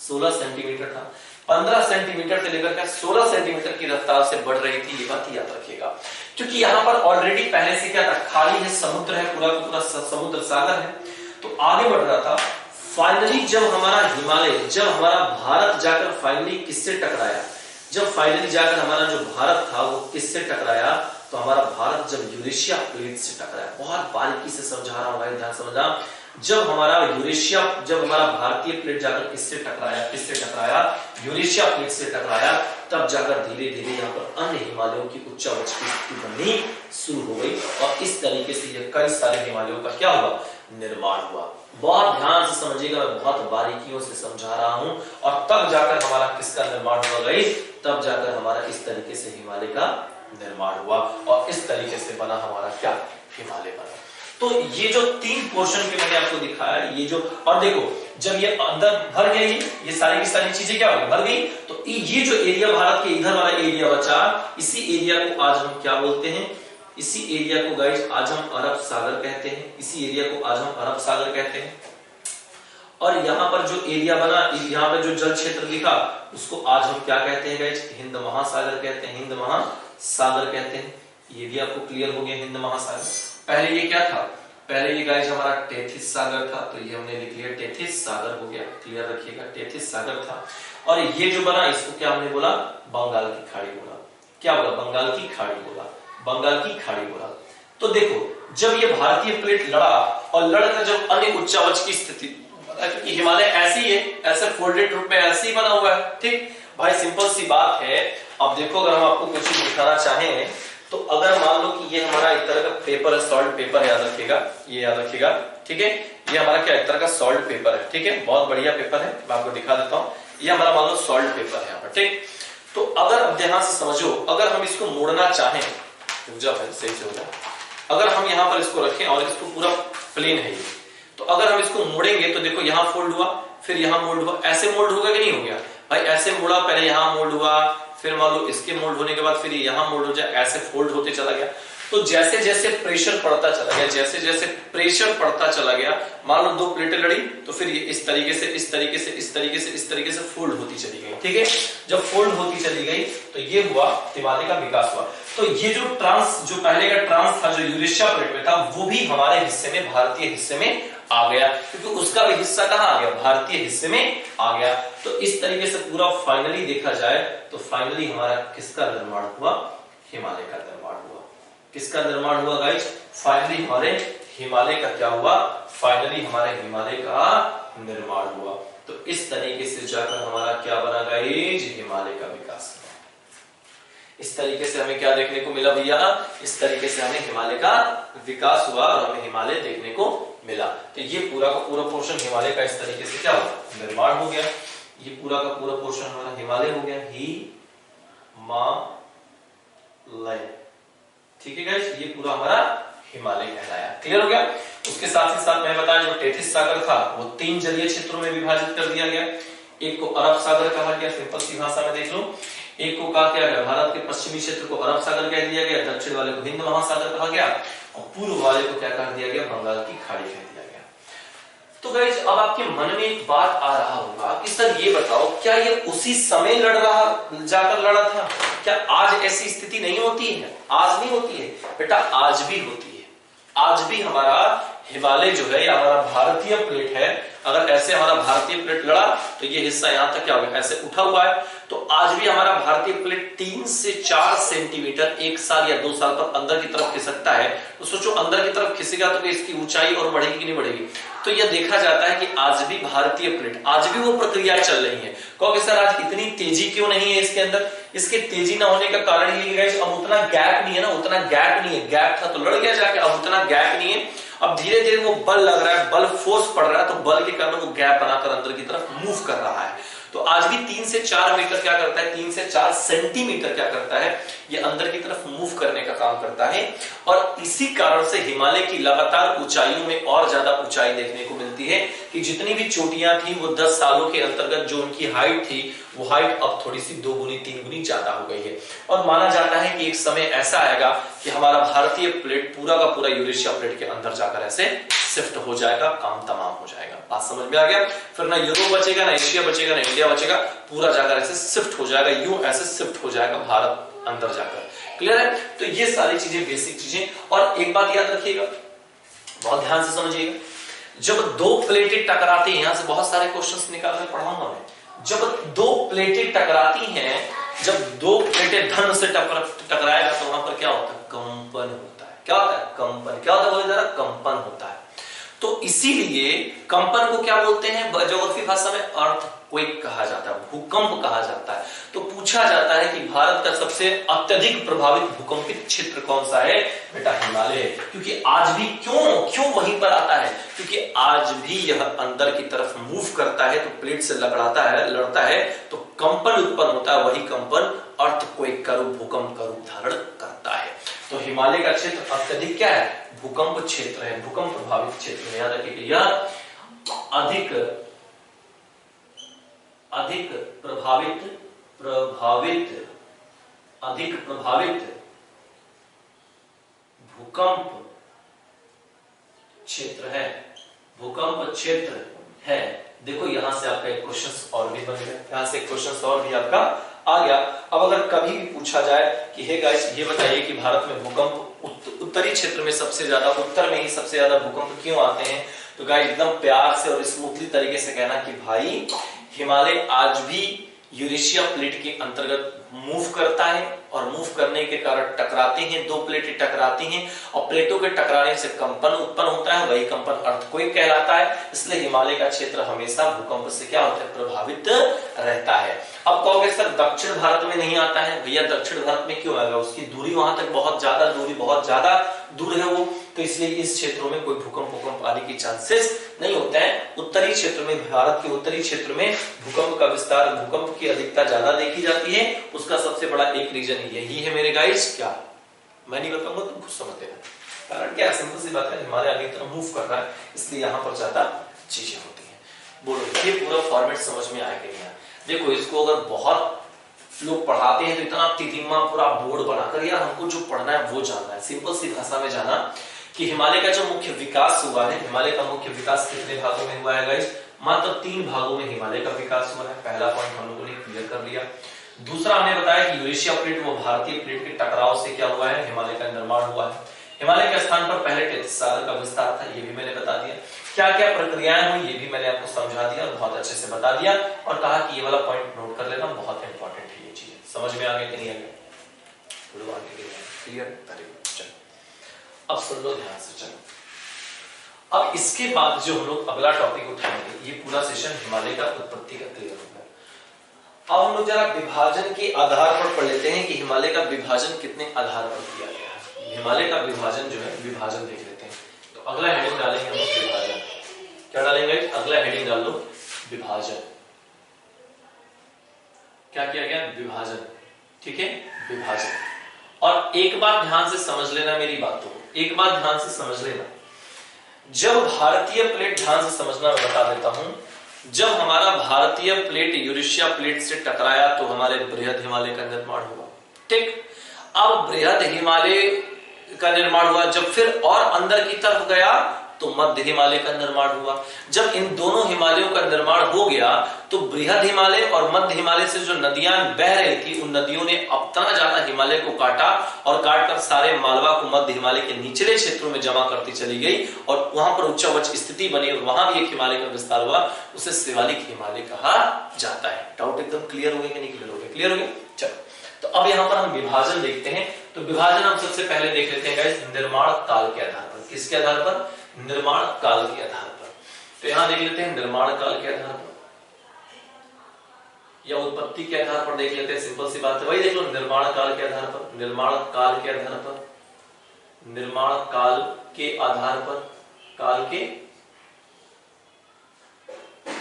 16 सेंटीमीटर था। 15 सेंटीमीटर से लेकर क्या 16 सेंटीमीटर की रफ्तार से बढ़ रही थी, ये बात याद रखिएगा। क्योंकि यहाँ पर ऑलरेडी पहले से क्या था, खाली है, समुद्र है, पूरा का पूरा समुद्र सागर है, तो आगे बढ़ रहा था। फाइनली जब हमारा हिमालय, जब हमारा भारत जाकर फाइनली किससे टकराया, जब फाइनली जाकर हमारा जो भारत था वो किससे टकराया, तो हमारा भारत जब यूरेशिया प्लेट से टकराया। बहुत बारीकी से समझा रहा हूं भाई, ध्यान समझना। जब हमारा यूरेशिया, जब हमारा भारतीय प्लेट जाकर किससे टकराया, किससे टकराया, यूरेशिया प्लेट से टकराया, तब जाकर धीरे धीरे यहाँ पर अन्य हिमालयों की उच्चावच की स्थिति बननी शुरू हो गई, और इस तरीके से ये कई सारे हिमालयों का क्या हुआ, निर्माण हुआ। बहुत ध्यान से समझिएगा, मैं बहुत बारीकियों से समझा रहा हूं। और तब जाकर हमारा किसका निर्माण हुआ गई, तब जाकर हमारा इस तरीके से हिमालय का निर्माण हुआ, और इस तरीके से बना हमारा क्या, हिमालय बना। तो ये जो 3 पोर्शन के मैंने आपको दिखाया, ये जो, और देखो जब ये अंदर भर गई, ये सारी की सारी चीजें क्या हो गई, भर गई, तो ये जो एरिया भारत के इधर वाला एरिया बचा, इसी एरिया को आज हम क्या बोलते हैं, इसी एरिया को गाइस आज हम अरब सागर कहते हैं, इसी एरिया को आज हम अरब सागर कहते हैं। और यहाँ पर जो एरिया बना, यहाँ पर जो जल क्षेत्र दिखा, उसको आज हम क्या कहते हैं गाइस? हिंद महासागर कहते हैं, हिंद महासागर कहते हैं। ये भी आपको क्लियर हो गया, हिंद महासागर। पहले ये क्या था? पहले ये गाइस हमारा टेथिस सागर था, तो ये हमने लिख लिया टेथिस सागर हो गया, क्लियर रखिएगा, टेथिस सागर था। और ये जो बना इसको क्या हमने बोला? बंगाल की खाड़ी बोला। क्या बोला? बंगाल की खाड़ी बोला, बंगाल की खाड़ी बोला। तो देखो जब ये भारतीय प्लेट लड़ा और लड़कर जब अन्य उच्चावच की स्थिति, क्योंकि हिमालय ऐसे ही है, ऐसे फोल्डेड रूप में ऐसे ही बना हुआ है, ठीक भाई, सिंपल सी बात है। अब देखो अगर हम आपको कुछ दिखाना चाहें तो अगर मान लो कि ये हमारा एक तरह का पेपर है, सॉल्ट पेपर है, याद रखिएगा, ये याद रखिएगा, ठीक है। ये हमारा क्या एक तरह का सॉल्ट पेपर है, ठीक है, बहुत बढ़िया पेपर है, मैं आपको दिखा देता हूँ। ये हमारा मान लो सॉल्ट पेपर है यहाँ पर, ठीक। तो अगर अब ध्यान से समझो, अगर हम इसको मोड़ना चाहें, सही से हो जाए, अगर हम यहाँ पर इसको रखें और इसको पूरा प्लेन है ये, तो अगर हम इसको मोड़ेंगे तो देखो यहाँ फोल्ड हुआ, फिर यहाँ मोल्ड हुआ, ऐसे मोल्ड होगा कि नहीं हो गया भाई? ऐसे मोड़ा, पहले यहाँ मोल्ड हुआ, फिर मान लो इसके मोल्ड होने के बाद फिर यहाँ मोल्ड हो जाए, ऐसे फोल्ड होते चला गया। तो जैसे जैसे प्रेशर पड़ता चला गया, जैसे जैसे प्रेशर पड़ता चला गया, मान लो दो प्लेटें लड़ी तो फिर ये इस तरीके से इस तरीके से इस तरीके से इस तरीके से फोल्ड होती चली गई, ठीक है। जब फोल्ड होती चली गई तो ये हुआ, हिमालय का विकास हुआ। तो ये जो पहले का ट्रांस था, जो यूरेशिया प्लेट में था, वो भी हमारे हिस्से में, भारतीय हिस्से में आ गया, क्योंकि उसका भी हिस्सा कहां आ गया? भारतीय हिस्से में आ गया। तो इस तरीके से पूरा फाइनली देखा जाए तो फाइनली हमारा किसका निर्माण हुआ? हिमालय का निर्माण हुआ। किसका निर्माण हुआ गाइस? फाइनली हमारे हिमालय का क्या हुआ? फाइनली हमारे हिमालय का निर्माण हुआ। तो इस तरीके से जाकर हमारा क्या बना गाइस? हिमालय का विकास। इस तरीके से हमें क्या देखने को मिला भैया? इस तरीके से हमें हिमालय का विकास हुआ और हमें हिमालय देखने को मिला। तो ये पूरा का पूरा पोर्शन हिमालय का इस तरीके से क्या हुआ? निर्माण हो गया। ये पूरा का पूरा पोर्शन हमारा हिमालय हो गया, हिमालय, ठीक है गाइस, ये पूरा हमारा हिमालय कहलाया। क्लियर हो गया? उसके साथ ही साथ मैं बताया जो टेथिस सागर था वो 3 जलीय क्षेत्रों में विभाजित कर दिया गया। एक को अरब सागर कहा गया, सिंपल सी भाषा में देख लो। एक को कहा गया भारत के पश्चिमी क्षेत्र को अरब सागर कह दिया गया, दक्षिण वाले को हिंद महासागर कहा गया और पूर्व वाले को क्या कह दिया गया? बंगाल की खाड़ी कह दिया गया। तो गाइस अब आपके मन में एक बात आ रहा होगा कि सर ये बताओ, क्या ये उसी समय जाकर लड़ा था? क्या आज ऐसी स्थिति नहीं होती है? आज नहीं होती है बेटा, आज भी होती है। आज भी हमारा हिमालय जो है, या हमारा भारतीय प्लेट है, अगर ऐसे हमारा भारतीय प्लेट लड़ा तो ये हिस्सा यहां तक क्या हो गया? ऐसे उठा हुआ है। तो आज भी हमारा भारतीय प्लेट 3 से 4 सेंटीमीटर 1 साल या 2 साल पर अंदर की तरफ खिसकता है। तो सोचो अंदर की तरफ खिसेगा तो इसकी ऊंचाई और बढ़ेगी कि नहीं बढ़ेगी? तो यह देखा जाता है कि आज भी भारतीय प्लेट, आज भी वो प्रक्रिया चल रही है। कहोगे सर आज इतनी तेजी क्यों नहीं है इसके अंदर? इसके तेजी ना होने का कारण ये है अब उतना गैप नहीं है ना, उतना गैप नहीं है। गैप था तो लड़ गया जाके, अब उतना गैप नहीं है। अब धीरे धीरे वो बल लग रहा है, बल फोर्स पड़ रहा है, तो बल के कारण वो गैप बनाकर अंदर की तरफ मूव कर रहा है। तो आज भी 3 से 4 मीटर क्या करता है? 3 से 4 सेंटीमीटर क्या करता है? ये अंदर की तरफ मूव करने का काम करता है। और इसी कारण से हिमालय की लगातार ऊंचाइयों में और ज्यादा ऊंचाई देखने को मिलती है कि जितनी भी चोटियां थी वो 10 सालों के अंतर्गत जो उनकी हाइट थी वो हाइट अब थोड़ी सी 2 गुनी 3 गुनी ज्यादा हो गई है। और माना जाता है कि एक समय ऐसा आएगा कि हमारा भारतीय प्लेट पूरा का पूरा यूरेशिया प्लेट के अंदर जाकर ऐसे शिफ्ट हो जाएगा, काम तमाम हो जाएगा। बात समझ में आ गया? फिर ना यूरोप बचेगा, ना एशिया बचेगा, ना इंडिया बचेगा, पूरा जाकर ऐसे शिफ्ट हो जाएगा, यूं ऐसे शिफ्ट हो जाएगा भारत अंदर जाकर। क्लियर है? तो ये सारी चीजें बेसिक चीजें। और एक बात याद रखिएगा, बहुत ध्यान से समझिएगा, जब 2 प्लेटें टकराती हैं, यहां से बहुत सारे क्वेश्चंस निकाल कर पढ़ाऊंगा मैं। जब 2 प्लेटें टकराती हैं, जब 2 प्लेटें धन से टकराएगा तो वहां पर क्या होता है? कंपन होता है। क्या होता है? कंपन। क्या होता है? बोले जरा, कंपन होता है। तो इसीलिए कंपन को क्या बोलते हैं ज्योग्राफी भाषा में? अर्थक्वेक कहा जाता है, भूकंप कहा जाता है। तो पूछा जाता है कि भारत का सबसे अत्यधिक प्रभावित भूकंपित क्षेत्र कौन सा है? बेटा हिमालय। क्योंकि आज भी क्यों वहीं पर आता है? क्योंकि आज भी यह अंदर की तरफ मूव करता है, तो प्लेट से लड़ता है तो कंपन उत्पन्न होता है। वही कंपन अर्थक्वेक का रूप, भूकंप का रूप धारण करता है। तो हिमालय का क्षेत्र अत्यधिक क्या है? भूकंप क्षेत्र है, भूकंप प्रभावित क्षेत्र है। याद रखिए यह अधिक प्रभावित भूकंप क्षेत्र है, भूकंप क्षेत्र है। देखो यहाँ से आपका एक क्वेश्चन और भी बन गया, यहाँ से एक क्वेश्चन और भी आपका आ गया। अब अगर कभी भी पूछा जाए कि हे गाइस ये बताइए कि भारत में भूकंप उत्तरी क्षेत्र में सबसे ज्यादा, उत्तर में ही सबसे ज्यादा भूकंप क्यों आते हैं, तो गाइस एकदम प्यार से और स्मूथली तरीके से कहना कि भाई हिमालय आज भी यूरेशिया प्लेट के अंतर्गत मूव करता है और मूव करने के कारण टकराते हैं, दो प्लेटें टकराती हैं और प्लेटों के टकराने से कंपन उत्पन्न होता है, वही कंपन अर्थक्वेक कहलाता है। इसलिए हिमालय का क्षेत्र हमेशा भूकंप से क्या होता है, प्रभावित रहता है। अब कहोगे सर दक्षिण भारत में नहीं आता है, भैया दक्षिण भारत में क्यों आएगा, उसकी दूरी वहां तक बहुत ज्यादा दूर है वो, तो इसलिए इस क्षेत्रों में कोई भूकंप आने की चांसेस नहीं होते हैं। उत्तरी क्षेत्र में, भारत के उत्तरी क्षेत्र में भूकंप का विस्तार, भूकंप की अधिकता ज्यादा देखी जाती है। उसका सबसे बड़ा एक रीजन यही है मेरे गाइस, क्या मैं नहीं बताऊंगा तुम खुद समझ लेना। कारण क्या, सिंपल सी बात है, हिमालय आगे की तरफ मूव कर रहा है, इसलिए यहाँ पर ज्यादा चीजें होती है। बोलो ये पूरा फॉर्मेट समझ में आएगा यहाँ। देखो इसको अगर बहुत लोग पढ़ाते हैं तो इतना तितिमा पूरा बोर्ड बनाकर, यार हमको जो पढ़ना है वो जानना है, सिंपल सी भाषा में जाना कि हिमालय का जो मुख्य विकास हुआ है, हिमालय का मुख्य विकास कितने भागों में हुआ है गाइस, मात्र 3 भागों में हिमालय का विकास हुआ है। पहला पॉइंट हम लोगों ने क्लियर कर लिया। दूसरा हमने बताया कि यूरेशिया प्लेट वो भारतीय प्लेट के टकराव से क्या हुआ है, हिमालय का निर्माण हुआ है। हिमालय के स्थान पर पहले 33 सागर का विस्तार था, ये भी मैंने बता दिया। क्या क्या प्रक्रियाएं हुई ये भी मैंने आपको समझा दिया और बहुत अच्छे से बता दिया और कहा कि ये वाला पॉइंट नोट कर लेना, बहुत इंपॉर्टेंट है ये चीज। समझ में आ गया कि नहीं आ गया, क्लियर, वेरी गुड। चलो अब सुन लो ध्यान से। चलो अब इसके बाद जो हम लोग अगला टॉपिक उठाएंगे, ये पूरा सेशन हिमालय का उत्पत्ति का क्लियर होगा। अब हम लोग जरा विभाजन के आधार पर पढ़ लेते हैं कि हिमालय का विभाजन कितने आधार पर किया गया है। हिमालय का विभाजन जो है, विभाजन देख लेते हैं। तो अगला हेडिंग डालेंगे हम लोग विभाजन। क्या डालेंगे, अगला हेडिंग डाल लो विभाजन। क्या किया गया, विभाजन, ठीक है, विभाजन। और एक बात ध्यान से समझ लेना मेरी बातों को, एक बात ध्यान से समझ लेना। जब भारतीय प्लेट, ध्यान से समझना, मैं बता देता हूं, जब हमारा भारतीय प्लेट यूरेशिया प्लेट से टकराया तो हमारे बृहद हिमालय का निर्माण हुआ, ठीक। अब बृहद हिमालय का निर्माण हुआ, जब फिर और अंदर की तरफ गया तो मध्य हिमालय का निर्माण हुआ। जब इन दोनों हिमालयों का निर्माण हो गया तो बृहद हिमालय और मध्य हिमालय से जो नदियां बह रही थी, उन नदियों ने इतना ज्यादा हिमालय को काटा और काटकर सारे मालवा को मध्य हिमालय के निचले क्षेत्रों में जमा करती चली गई और वहां पर उच्चावच स्थिति बनी और वहां भी एक हिमालय का विस्तार हुआ, उसे शिवालिक हिमालय कहा जाता है। डाउट एकदम क्लियर हो गया कि नहीं क्लियर हो गया, क्लियर हो गया। चलो तो अब यहां पर हम विभाजन देखते हैं। तो विभाजन हम सबसे पहले देख लेते हैं गाइस निर्माण काल के आधार पर। किसके आधार पर, निर्माण काल के आधार पर। तो यहां देख लेते हैं निर्माण काल के आधार पर या उत्पत्ति के आधार पर देख लेते हैं, सिंपल सी बात है। वही देख लो, निर्माण काल के आधार पर, निर्माण काल के आधार पर, निर्माण काल के आधार पर, काल के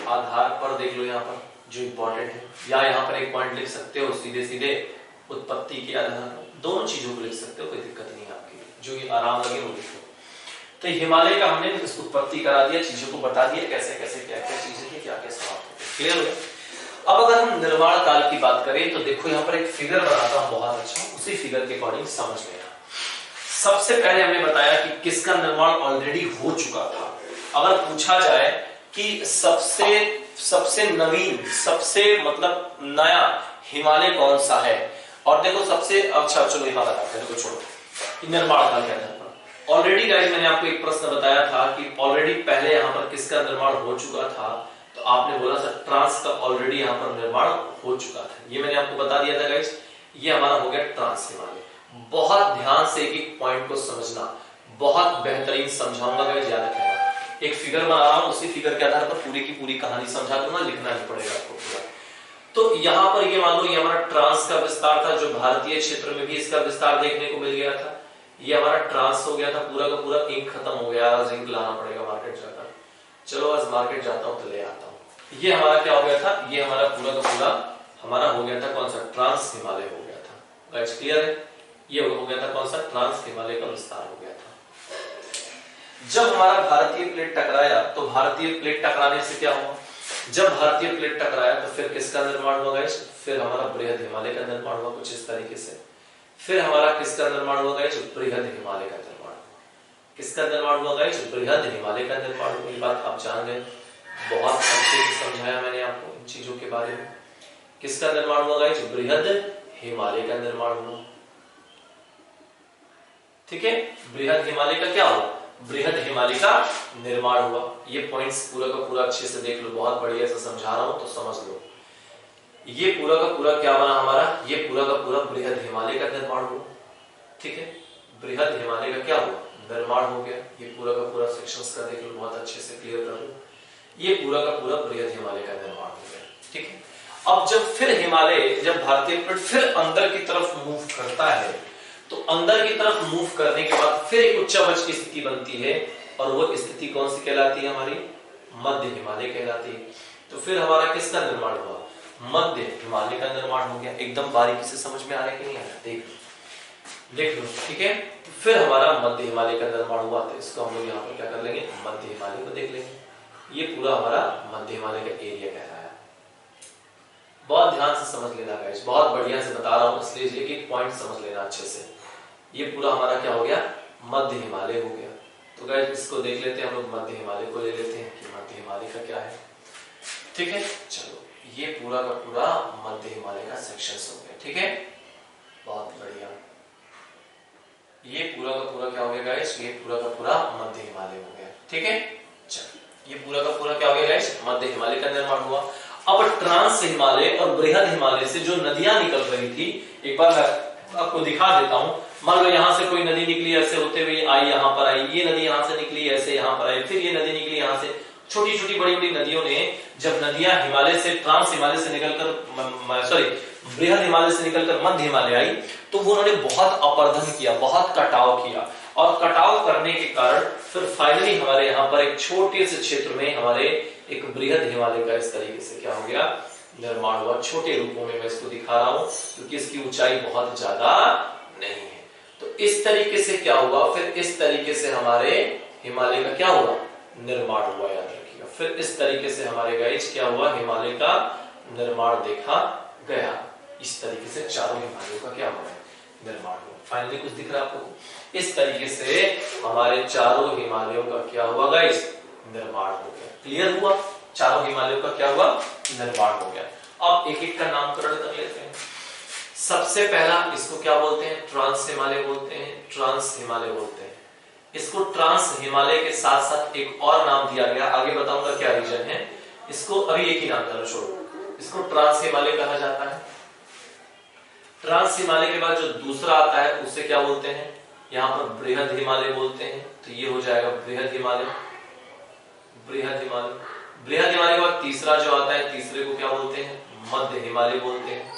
आधार पर देख लो यहां पर जो इंपॉर्टेंट है, या यहां पर एक पॉइंट लिख सकते हो सीधे सीधे उत्पत्ति के आधार पर, दोनों चीजों को लिख सकते हो, कोई दिक्कत नहीं है आपके लिए, जो ये आराम लगे वो लिखो। तो हिमालय का हमने इस उत्पत्ति करा दिया, चीजों को बता दिया कैसे कैसे क्या क्या चीजें थी, क्या क्या समाप्त होती, क्लियर हो गया। अब अगर हम निर्माण काल की बात करें तो देखो यहाँ पर एक फिगर बनाता हूं बहुत अच्छा, उसी फिगर के अकॉर्डिंग समझ लेना। सबसे पहले हमने बताया कि किसका निर्माण ऑलरेडी हो चुका था। अगर पूछा जाए कि सबसे नवीन, सबसे मतलब नया हिमालय कौन सा है, और देखो सबसे अच्छा, चलो यहां लगाते हैं, देखो छोड़ो, निर्माण काल के आधार पर ऑलरेडी गाइस मैंने आपको एक प्रश्न बताया था कि ऑलरेडी पहले यहां पर किसका निर्माण हो चुका था, तो आपने बोला सर ट्रांस का ऑलरेडी यहां पर निर्माण हो चुका था। ये मैंने आपको बता दिया था गाइस, ये हमारा हो गया ट्रांस हिमालय। बहुत ध्यान से एक एक पॉइंट को समझना, बहुत बेहतरीन समझाऊंगा गाइस, याद रखना। एक फिगर बना रहा हूं, उसी फिगर के आधार पर पूरी की पूरी कहानी समझा दूंगा, लिखना नहीं पड़ेगा आपको पूरा। तो यहां पर ये मान लो ये हमारा ट्रांस का विस्तार था, जो भारतीय क्षेत्र में भी इसका विस्तार देखने को मिल गया था। ये हमारा ट्रांस हो गया था पूरा का पूरा, इंक खत्म हो गया, जिंक लाना पड़ेगा मार्केट जाकर। चलो आज मार्केट जाता हूं तो ले आता हूं। ये हमारा क्या हो गया था, ये हमारा पूरा का पूरा हमारा हो गया था कौन सा, ट्रांस हिमालय हो गया था। गाइस क्लियर है, ये हो गया था कौन सा, ट्रांस हिमालय का विस्तार हो गया था। जब हमारा भारतीय प्लेट टकराया तो भारतीय प्लेट टकराने से क्या हुआ, जब भारतीय प्लेट टकराया तो फिर किसका निर्माण हुआ गाइस, फिर हमारा बृहद हिमालय का निर्माण हुआ कुछ इस तरीके से। फिर हमारा किसका निर्माण हुआ गाइस, बृहद हिमालय का निर्माण। किसका निर्माण हुआ गाइस, बृहद हिमालय का निर्माण हुआ। ये बात आप जान गए, बहुत अच्छे से समझाया मैंने आपको इन चीजों के बारे में। किसका निर्माण हुआ गाइस? बृहद हिमालय का निर्माण हुआ। ठीक है, बृहद हिमालय का क्या हुआ? बृहद हिमालय का निर्माण हुआ। ये पॉइंट्स पूरा का पूरा अच्छे से देख लो, बहुत बढ़िया से समझा रहा हूं तो समझ लो। ये पूरा का पूरा क्या बना हमारा? ये पूरा का पूरा बृहद हिमालय का निर्माण हुआ। ठीक है, बृहद हिमालय का क्या हुआ? निर्माण हो गया। ये पूरा का पूरा सेक्शंस का देख लो, बहुत अच्छे से क्लियर कर लो। ये पूरा का पूरा बृहद हिमालय का निर्माण हो गया। ठीक है, अब जब फिर हिमालय, जब भारतीय प्लेट फिर अंदर की तरफ मूव करता है, तो अंदर की तरफ मूव करने के बाद फिर एक उच्चावच की स्थिति बनती है, और वो स्थिति कौन सी कहलाती है? हमारी मध्य हिमालय कहलाती है। तो फिर हमारा किसका निर्माण हुआ? मध्य हिमालय का निर्माण हो गया। एकदम बारीकी से समझ में आ रहा है कि नहीं आ रहा? देख लो। ठीक है, तो फिर हमारा मध्य हिमालय का निर्माण हुआ, तो इसको हम लोग यहाँ पर क्या कर लेंगे? मध्य हिमालय को देख लेंगे। ये पूरा हमारा मध्य हिमालय का एरिया कहलाया। बहुत ध्यान से समझ लेना गाइस, बहुत बढ़िया से बता रहा हूं, इसलिए एक एक पॉइंट समझ लेना अच्छे से। ये पूरा हमारा क्या हो गया? मध्य हिमालय हो गया। तो गाइस इसको देख लेते हैं हम लोग, मध्य हिमालय को ले लेते हैं कि मध्य हिमालय का क्या है। ठीक है, चलो ये पूरा का पूरा मध्य हिमालय का सेक्शन हो गया। ठीक है, बहुत बढ़िया। ये पूरा का पूरा क्या हो गया गाइस? ये पूरा का पूरा मध्य हिमालय हो गया। ठीक है, चलो ये पूरा का पूरा क्या हो गया गाइस? मध्य हिमालय का निर्माण हुआ। अब ट्रांस हिमालय और बृहद हिमालय से जो नदियां निकल रही थी, एक बार आपको दिखा देता हूं। मान लो यहां से कोई नदी निकली, ऐसे होते हुए आई, यहां पर आई, ये नदी यहां से निकली, ऐसे यहां पर आई, फिर ये नदी निकली यहां से। छोटी छोटी बड़ी बड़ी नदियों ने, जब नदियां हिमालय से, ट्रांस हिमालय से निकलकर, सॉरी बृहद हिमालय से निकलकर मध्य हिमालय आई, तो वो उन्होंने बहुत अपर्धन किया, बहुत कटाव किया, और कटाव करने के कारण फिर फाइनली हमारे यहाँ पर एक छोटे से क्षेत्र में हमारे एक बृहद हिमालय का इस तरीके से क्या हो गया? निर्माण हुआ। छोटे रूपों में मैं इसको दिखा रहा हूं, क्योंकि इसकी ऊंचाई बहुत ज्यादा नहीं है। तो इस तरीके से क्या हुआ? फिर इस तरीके से हमारे हिमालय का क्या हुआ? निर्माण हुआ, याद रखिएगा। फिर इस तरीके से हमारे गाइस क्या हुआ? हिमालय का निर्माण देखा गया। इस तरीके से चारों हिमालयों का क्या हुआ? निर्माण हुआ। फाइनली कुछ दिख रहा है आपको? इस तरीके से हमारे चारों हिमालयों का क्या हुआ गाइस? निर्माण हो गया। क्लियर हुआ? चारों हिमालयों का क्या हुआ? निर्माण हो गया। अब एक एक का नामकरण कर लेते हैं। सबसे पहला इसको क्या बोलते हैं? ट्रांस हिमालय बोलते हैं। ट्रांस हिमालय बोलते हैं इसको। ट्रांस हिमालय के साथ साथ एक और नाम दिया गया, आगे बताऊंगा क्या रीजन है। इसको अभी एक ही नाम देना छोड़ो, इसको ट्रांस हिमालय कहा जाता है। ट्रांस हिमालय के बाद जो दूसरा आता है उसे क्या बोलते हैं? यहाँ पर बृहद हिमालय बोलते हैं। तो ये हो जाएगा बृहद हिमालय। बृहद हिमालय, बृहद हिमालय के बाद तीसरा जो आता है, तीसरे को क्या बोलते हैं? मध्य हिमालय बोलते हैं।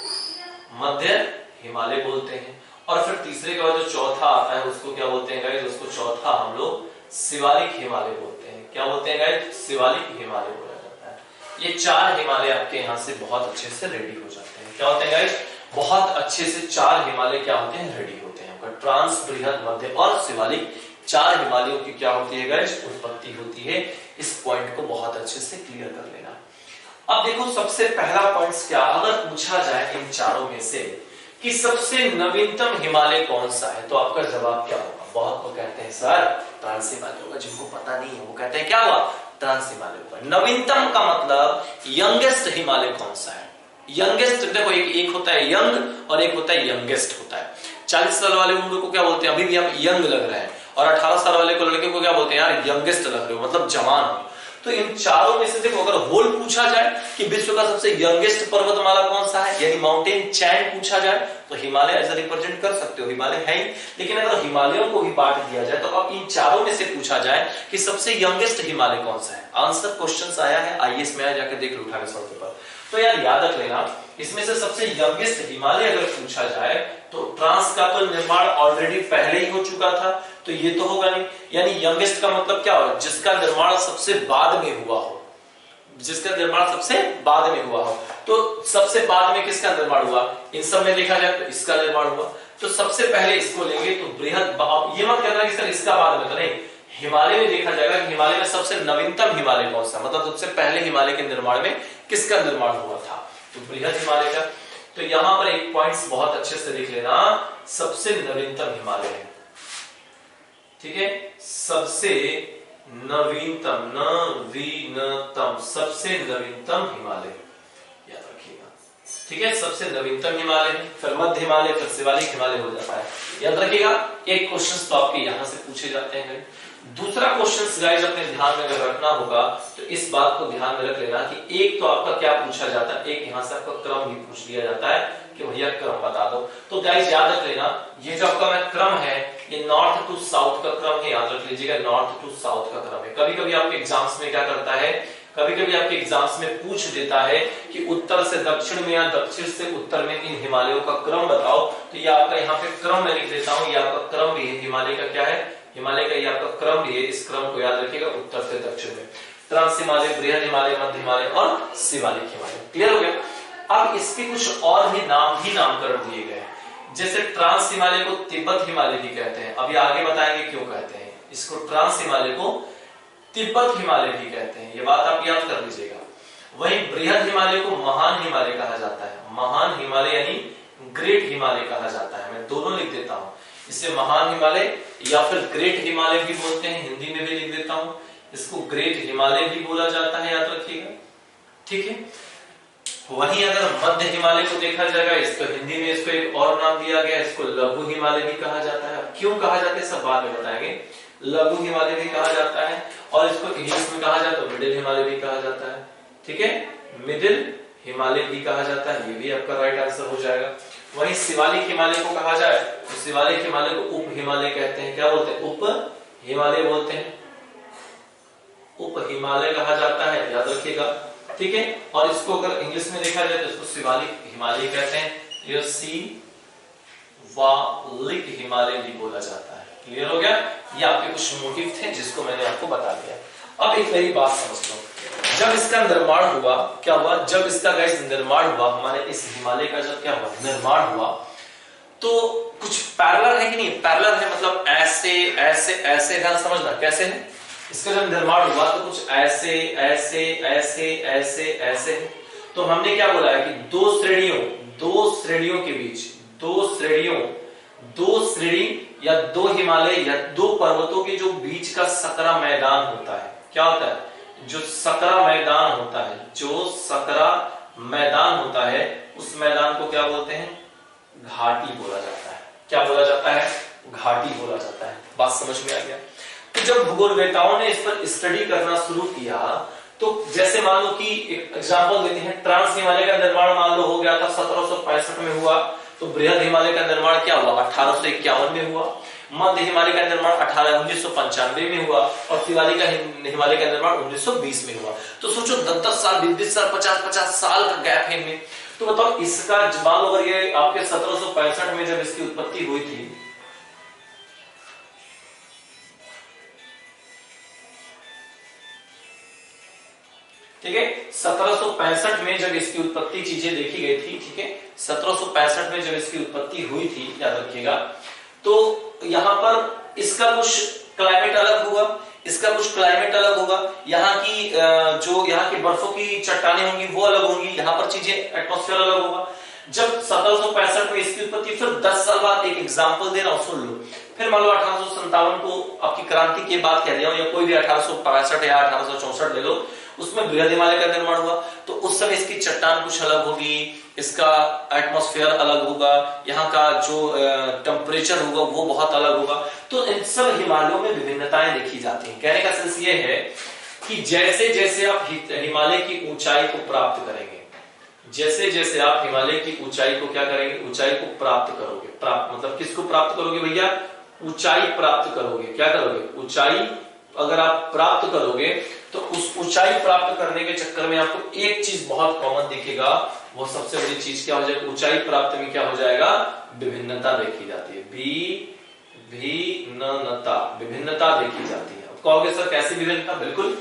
मध्य हिमालय बोलते हैं। और फिर तीसरे के बाद जो चौथा आता है उसको क्या बोलते हैं गाइस? उसको चौथा हम लोग शिवालिक हिमालय बोलते हैं। क्या बोलते हैं गाइस? शिवालिक हिमालय बोला जाता है। ये चार हिमालय आपके यहाँ से बहुत अच्छे से रेडी हो जाते हैं। क्या होते हैं गाइस? बहुत अच्छे से चार हिमालय क्या होते हैं? रेडी होते हैं। आपका ट्रांस, बृहद, मध्य और शिवालिक, चार हिमालयों की क्या होती है गाइस? उत्पत्ति होती है। इस पॉइंट को बहुत अच्छे से क्लियर कर लेना। अब देखो सबसे पहला पॉइंट क्या, अगर पूछा जाए इन चारों में से कि सबसे नवीनतम हिमालय कौन सा है, तो आपका जवाब क्या होगा? बहुत को कहते हैं सर ट्रांस हिमालय होगा। जिनको पता नहीं है वो कहते हैं क्या हुआ? ट्रांस हिमालय होगा। नवीनतम का मतलब यंगेस्ट हिमालय कौन सा है? यंगेस्ट देखो, एक होता है यंग और एक होता है यंगेस्ट होता है। 40 साल वाले उम्र को क्या बोलते हैं? अभी भी आप यंग लग रहे हैं। और 18 साल वाले को, लड़के को क्या बोलते हैं? यार यंगेस्ट लग रहे हो, मतलब जवान हो। तो इन चारों में से देखो, अगर होल पूछा जाए कि विश्व का सबसे यंगेस्ट पर्वतमाला कौन सा है, यानी माउंटेन चैन पूछा जाए, तो हिमालय एज रिप्रेजेंट कर सकते हो, हिमालय है ही। लेकिन अगर हिमालयों को भी बांट दिया जाए, तो अब इन चारों में से पूछा जाए कि सबसे यंगेस्ट हिमालय कौन सा है। आंसर क्वेश्चन आया है आईएएस में, जाकर देख लो 18 साल के बाद। तो यार याद रख लेना, इसमें से सबसे यंगेस्ट हिमालय अगर पूछा जाए तो ट्रांस का तो निर्माण ऑलरेडी पहले ही हो चुका था, तो ये तो होगा नहीं। यानी यंगेस्ट का मतलब क्या होगा? जिसका निर्माण सबसे बाद में हुआ हो, जिसका निर्माण सबसे बाद में हुआ हो। तो सबसे बाद में किसका निर्माण हुआ? इन सब में देखा जाए तो इसका निर्माण हुआ। तो सबसे पहले इसको लेंगे तो बृहद, ये मत कहना कि सर इसका बाद में, तो नहीं, हिमालय में देखा जाएगा कि हिमालय में सबसे नवीनतम हिमालय कौन सा, मतलब सबसे पहले हिमालय के निर्माण में किसका निर्माण हुआ था? तो बृहद हिमालय का। तो यहां पर एक पॉइंट्स बहुत अच्छे से लिख लेना, सबसे नवीनतम हिमालय है। ठीक है, सबसे नवीनतम, नवीनतम, सबसे नवीनतम हिमालय, याद रखिएगा। ठीक है, सबसे नवीनतम हिमालय, फिर मध्य हिमालय, फिर शिवालिक हिमालय हो जाता है, याद रखिएगा। एक क्वेश्चन तो आपके यहां से पूछे जाते हैं। दूसरा क्वेश्चन गाइस अपने ध्यान में अगर रखना होगा तो इस बात को ध्यान में रख लेना कि एक तो आपका क्या पूछा जाता है, एक यहां से आपका क्रम भी पूछ लिया जाता है कि भैया क्रम बता दो। तो गाइस याद रख लेना, ये जो आपका मैं क्रम है ये नॉर्थ टू साउथ का क्रम है, याद रख लीजिएगा, नॉर्थ टू साउथ का क्रम है। कभी कभी आपके एग्जाम्स में क्या करता है, कभी कभी आपके एग्जाम्स में पूछ देता है कि उत्तर से दक्षिण में या दक्षिण से उत्तर में इन हिमालयों का क्रम बताओ। तो ये आपका यहाँ पे क्रम मैं लिख देता हूँ, ये आपका क्रम भी है, हिमालय का क्या है, हिमालय का ये आपका क्रम भी है। इस क्रम को याद रखिएगा, उत्तर से दक्षिण में ट्रांस हिमालय, बृहद हिमालय, मध्य हिमालय और शिवालिक हिमालय। क्लियर हो गया। अब इसके कुछ और भी नामकरण दिए गए, जैसे ट्रांस हिमालय को तिब्बत हिमालय भी कहते हैं, अभी आगे बताएंगे क्यों कहते हैं इसको। ट्रांस हिमालय को तिब्बत हिमालय भी कहते हैं, ये बात आप याद कर लीजिएगा। वहीं बृहद हिमालय को महान हिमालय कहा जाता है, महान हिमालय यानी ग्रेट हिमालय कहा जाता है। मैं दोनों लिख देता हूं, इसे महान हिमालय या फिर ग्रेट हिमालय भी बोलते हैं, हिंदी में भी लिख देता हूं, इसको ग्रेट हिमालय भी बोला जाता है, याद रखिएगा। ठीक है, वहीं अगर मध्य हिमालय को देखा जाएगा, इसको हिंदी में इसको एक और नाम दिया गया, इसको लघु हिमालय भी कहा जाता है। क्यों कहा जाता है सब बाद में बताएंगे। लघु हिमालय भी कहा जाता है और इसको इंग्लिश में कहा जाता है मिडिल हिमालय भी कहा जाता है। ठीक है, मिडिल हिमालय भी कहा जाता है, ये भी आपका राइट आंसर हो जाएगा। वहीं शिवालिक हिमालय को कहा जाए तो शिवालिक हिमालय को उप हिमालय कहते हैं। क्या बोलते हैं, उप हिमालय बोलते हैं, उप हिमालय कहा जाता है, याद रखिएगा। ठीक है, और इसको अगर इंग्लिश में देखा जाए तो इसको शिवालिक हिमालय कहते हैं, ये शिवालिक हिमालय भी बोला जाता है। क्लियर हो गया, ये आपके कुछ मोटिव थे जिसको मैंने आपको बता दिया। अब एक मेरी बात समझ लो, जब इसका निर्माण हुआ, क्या हुआ, जब इसका गाइस निर्माण हुआ, हमारे इस हिमालय का जब क्या हुआ निर्माण हुआ, तो कुछ पैरेलल है कि नहीं, पैरेलल है मतलब ऐसे ऐसे ऐसे, ध्यान समझना कैसे है। इसका जब निर्माण हुआ तो कुछ ऐसे ऐसे ऐसे ऐसे ऐसे है। तो हमने क्या बोला है कि दो श्रेणियों के बीच, दो श्रेणी या दो हिमालय या दो पर्वतों के जो बीच का सकरा मैदान होता है, क्या होता है, जो सकरा मैदान होता है, जो सकरा मैदान होता है, उस मैदान को क्या बोलते हैं, घाटी बोला जाता है। क्या बोला जाता है, घाटी बोला जाता है। बात समझ में आ गया। तो जब भूगोलवेताओं ने इस पर स्टडी करना शुरू किया, तो जैसे मान लो कि एक एग्जांपल देते हैं, ट्रांस हिमालय का निर्माण मान लो हो गया था 1765 में हुआ, तो बृहद हिमालय का निर्माण क्या हुआ 1851 में हुआ, मध्य हिमालय का निर्माण 1995 में हुआ और शिवालिक हिमालय का निर्माण 1920 में हुआ। तो सोचो 10-10 साल, 20-20 साल, 50-50 साल का गैप है इनमें। तो बताओ इसका जवाब, अगर ये आपके 1765 में जब इसकी उत्पत्ति हुई थी, ठीक है, 1765 में जब इसकी उत्पत्ति चीजें देखी गई थी, ठीक है, 1765 में जब इसकी उत्पत्ति हुई थी, याद रखिएगा, तो यहां पर इसका कुछ क्लाइमेट अलग होगा, इसका कुछ क्लाइमेट अलग होगा, यहाँ की जो यहाँ की बर्फों की चट्टानें होंगी वो अलग होंगी, यहाँ पर चीजें एटमॉस्फेयर अलग होगा। जब 1765 में इसकी उत्पत्ति, फिर 10 साल बाद एक एग्जांपल दे रहा हूं, सुन लो। फिर मान लो 1857 को आपकी क्रांति की बात कह दिया, या कोई भी 1865 या 1864 ले लो, उसमें बृहद हिमालय का निर्माण हुआ। तो उस समय इसकी चट्टान कुछ अलग होगी, इसका एटमॉस्फेयर अलग होगा, यहाँ का जो टेम्परेचर होगा वो बहुत अलग होगा। तो इन सब हिमालयों में विभिन्नताएं देखी जाती हैं। कहने का सेंस ये है कि जैसे जैसे आप हिमालय की ऊंचाई को प्राप्त करेंगे, जैसे जैसे आप हिमालय की ऊंचाई को क्या करेंगे, ऊंचाई को प्राप्त करोगे, प्राप्त मतलब किसको प्राप्त करोगे भैया, ऊंचाई प्राप्त करोगे। क्या करोगे, ऊंचाई अगर आप प्राप्त करोगे, तो उस ऊंचाई प्राप्त करने के चक्कर में आपको एक चीज बहुत कॉमन दिखेगा, वो सबसे बड़ी चीज क्या हो जाएगा, ऊंचाई प्राप्त में क्या हो जाएगा, विभिन्नता देखी जाती है, विभिन्नता देखी जाती है। अब कहोगे सर कैसी विभिन्नता, बिल्कुल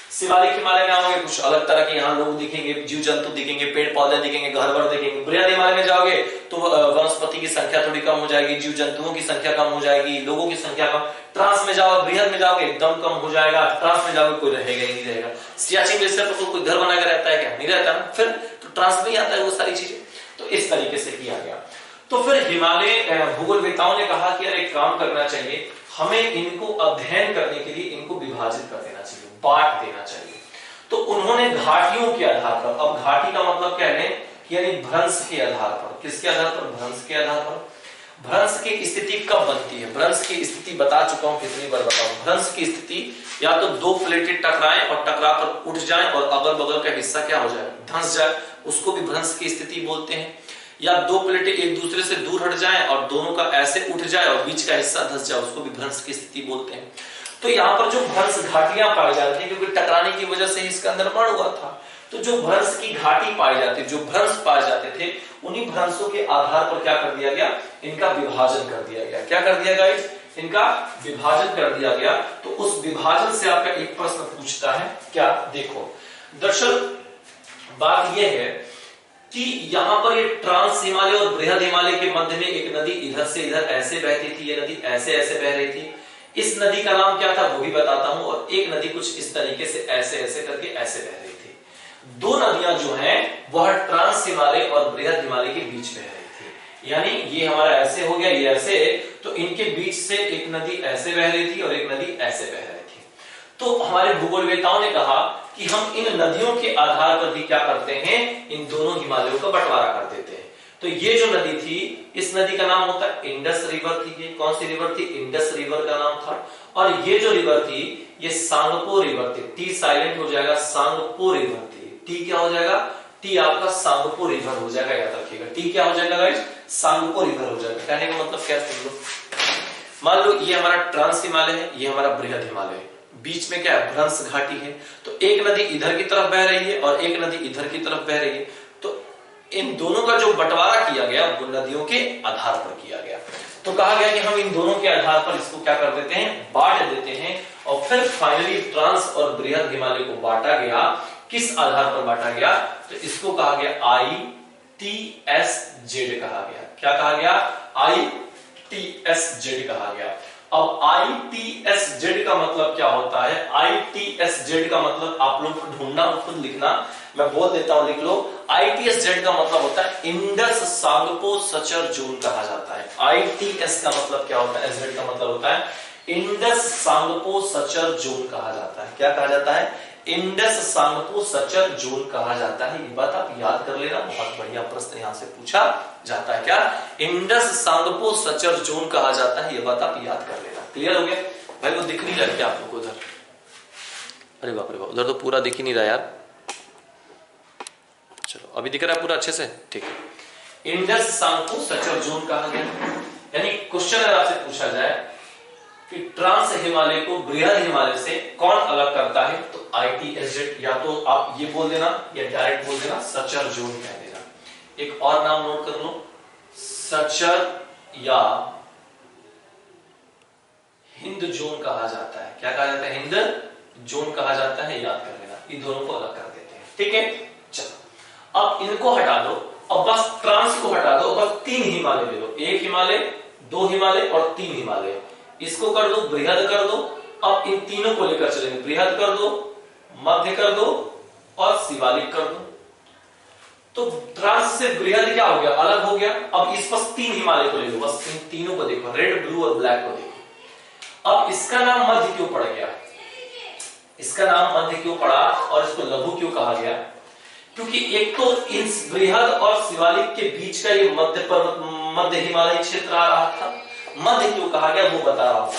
शिवालिक हिमालय में आओगे कुछ अलग तरह के यहाँ लोग दिखेंगे, जीव जंतु दिखेंगे, पेड़ पौधे दिखेंगे, घर वर दिखेंगे। बृहद हिमालय में जाओगे तो वनस्पति की संख्या थोड़ी कम हो जाएगी, जीव जंतुओं की संख्या कम हो जाएगी, लोगों की संख्या कम। ट्रांस में जाओ, बृहद में जाओगे एकदम कम हो जाएगा, ट्रांस में जाओगे कोई रहेगा ही नहीं रहेगा। सियाचिन ग्लेशियर पर कोई घर बनाकर रहता है क्या, नहीं रहता ना, फिर तो ट्रांस में ही आता है वो सारी चीजें। तो इस तरीके से किया गया। तो फिर हिमालय भूगोलवेताओं ने कहा कि यार एक काम करना चाहिए, हमें इनको अध्ययन करने के लिए, इनको विभाजित कर देना चाहिए, बांट देना चाहिए। तो उन्होंने घाटियों के आधार पर, अब घाटी का मतलब क्या है, यानी भ्रंश के आधार पर, किसके आधार पर, भ्रंश के आधार पर। भ्रंश की स्थिति कब बनती है, भ्रंश की स्थिति बता चुका हूं, कितनी बार बताऊं। भ्रंश की स्थिति या तो दो प्लेटें टकराएं और टकरा कर उठ जाएं और अगल बगल का हिस्सा क्या हो जाए, धंस जाए, उसको भी भ्रंश की स्थिति बोलते हैं। या दो प्लेटें एक दूसरे से दूर हट जाएं और दोनों का ऐसे उठ जाए और बीच का हिस्सा धंस जाए, उसको भी भ्रंश की स्थिति बोलते हैं। तो यहाँ पर जो भ्रंश घाटियां पाई जाती है, क्योंकि टकराने की वजह से इसका निर्माण हुआ था, तो जो भ्रंश की घाटी पाई जाती, जो भ्रंश पाए जाते थे, उन्हीं भ्रंशों के आधार पर क्या कर दिया गया, इनका विभाजन कर दिया गया। क्या कर दिया गया, इनका विभाजन कर दिया गया। तो उस विभाजन से आपका एक प्रश्न पूछता है, क्या, देखो दरअसल बात यह है कि यहां पर ये ट्रांस हिमालय और बृहद हिमालय के मध्य में एक नदी इधर से इधर ऐसे बहती थी, ये नदी ऐसे ऐसे बह रही थी। इस नदी का नाम क्या था वो भी बताता हूं, और एक नदी कुछ इस तरीके से ऐसे ऐसे करके ऐसे बह रही थी। दो नदियां जो हैं वह ट्रांस हिमालय और बृहद हिमालय के बीच में बह रही थी, यानी ये हमारा ऐसे हो गया, ये ऐसे, तो इनके बीच से एक नदी ऐसे बह रही थी और एक नदी ऐसे बह रही थी। तो हमारे भूगोलवेताओं ने कहा कि हम इन नदियों के आधार पर भी क्या करते हैं, इन दोनों हिमालयों का बंटवारा कर देते हैं। तो ये जो नदी थी, इस नदी का नाम होता है इंडस रिवर थी। ये कौन सी रिवर थी, इंडस रिवर का नाम था। और ये जो रिवर थी, ये सांगपो रिवर थी। टी साइलेंट हो जाएगा, सांगपो रिवर थी। टी क्या हो जाएगा, टी आपका सांगपो रिवर हो जाएगा, याद रखिएगा। टी क्या हो जाएगा गाइस, सांगपो रिवर हो जाएगा। कहने का मतलब क्या समझ लो, मान लो ये हमारा ट्रांस हिमालय है, ये हमारा बृहद हिमालय है, बीच में क्या है, भ्रंश घाटी है। तो एक नदी इधर की तरफ बह रही है और एक नदी इधर की तरफ बह रही है। तो इन दोनों का जो बंटवारा किया गया वो नदियों के आधार पर किया गया। तो कहा गया कि हम इन दोनों के आधार पर इसको क्या कर देते हैं, बांट देते हैं। और फिर फाइनली ट्रांस और बृहद हिमालय को बांटा गया। किस आधार पर बांटा गया, तो इसको कहा गया ITSZ कहा गया। क्या कहा गया, ITSZ कहा गया। अब ITSZ का मतलब क्या होता है, ITSZ का मतलब आप लोग ढूंढना, खुद लिखना, मैं बोल देता हूं, लिख लो। ITSZ का मतलब होता है इंडस सांगपो सचर जोन कहा जाता है। ITS का मतलब क्या होता है, Z का मतलब होता है इंडस सांगपो सचर जोन कहा जाता है। क्या कहा जाता है, इंडस सांगपो सचर जोन कहा जाता है। ये बात आप याद कर लेना, बहुत बढ़िया प्रश्न यहां से पूछा जाता है। क्या, इंडस सांगपो सचर जोन कहा जाता है, ये बात आप याद कर लेना। क्लियर हो गया भाई, वो दिख नहीं रहा क्या आप लोग को उधर, अरे बाप रे बाप, उधर तो पूरा दिख ही नहीं रहा यार। चलो अभी दिख रहा है पूरा अच्छे से, ठीक है। इंडस सांगपो सचर जोन कहा गया, यानी क्वेश्चन अगर आपसे पूछा जाए कि ट्रांस हिमालय को बृहद हिमालय से कौन अलग करता है, तो ITSZ, या तो आप ये बोल देना या डायरेक्ट बोल देना सचर जोन कह देना। एक और नाम नोट कर लो, सचर या हिंद जोन कहा जाता है। क्या कहा जाता है, हिंद जोन कहा जाता है, याद कर लेना। इन दोनों को अलग कर देते हैं, ठीक है। चलो अब इनको हटा दो, अब बस ट्रांस को हटा दो, बस 3 हिमालय ले लो, 1 हिमालय, 2 हिमालय और 3 हिमालय। इसको कर दो, बृहद कर दो। अब इन तीनों को लेकर चलेंगे, बृहद कर दो, मध्य कर दो और शिवालिक कर दो। तो ट्रांस से बृहद क्या हो गया, अलग हो गया। अब इस बस 3 हिमालय को ले लो, बस इन तीनों को देखो, रेड, ब्लू और ब्लैक को देखो। अब इसका नाम मध्य क्यों पड़ गया, इसका नाम मध्य क्यों पड़ा और इसको लघु क्यों कहा गया, क्योंकि एक तो इस बृहद और शिवालिक के बीच का ये मध्य हिमालय क्षेत्र आ रहा था। मध्य क्यों कहा गया वो बता रहा हूं।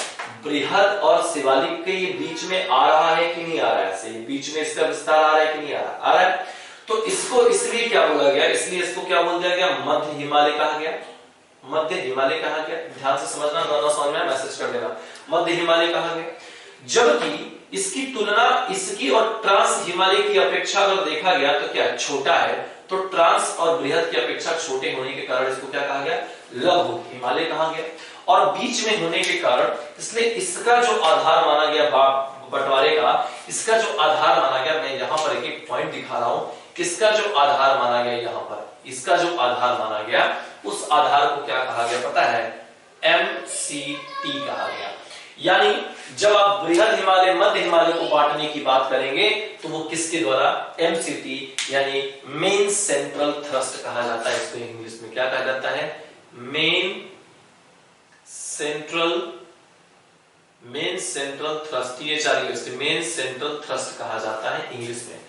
बृहद और शिवालिक के ये बीच में आ रहा है कि नहीं आ रहा है, ऐसे बीच में इसका विस्तार आ रहा है कि नहीं आ रहा, आ रहा है। तो इसको इसलिए क्या बोला गया, इसलिए इसको क्या बोल दिया गया, मध्य हिमालय कहा गया। मध्य हिमालय कहा गया, ध्यान से समझना, ना समझ में मैसेज कर देना, मध्य हिमालय कहा गया। जबकि इसकी तुलना इसकी और ट्रांस हिमालय की अपेक्षा अगर देखा गया तो क्या छोटा है, तो ट्रांस और बृहद की अपेक्षा छोटे होने के कारण इसको क्या कहा गया, लघु हिमालय कहा गया। और बीच में होने के कारण इसलिए इसका जो आधार माना गया बंटवारे का, इसका जो आधार माना गया, मैं यहां पर एक पॉइंट दिखा रहा हूं, किसका जो आधार माना गया, यहां पर इसका जो आधार माना गया, उस आधार को क्या कहा गया पता है, MCT कहा गया। यानी जब आप बृहद हिमालय मध्य हिमालय को बांटने की बात करेंगे तो वो किसके द्वारा, MCT यानी मेन सेंट्रल थ्रस्ट कहा जाता है। इसको इंग्लिश में क्या कहा जाता है, main central main central thrust, ये चाहिए, मेन सेंट्रल थ्रस्ट कहा जाता है इंग्लिश में,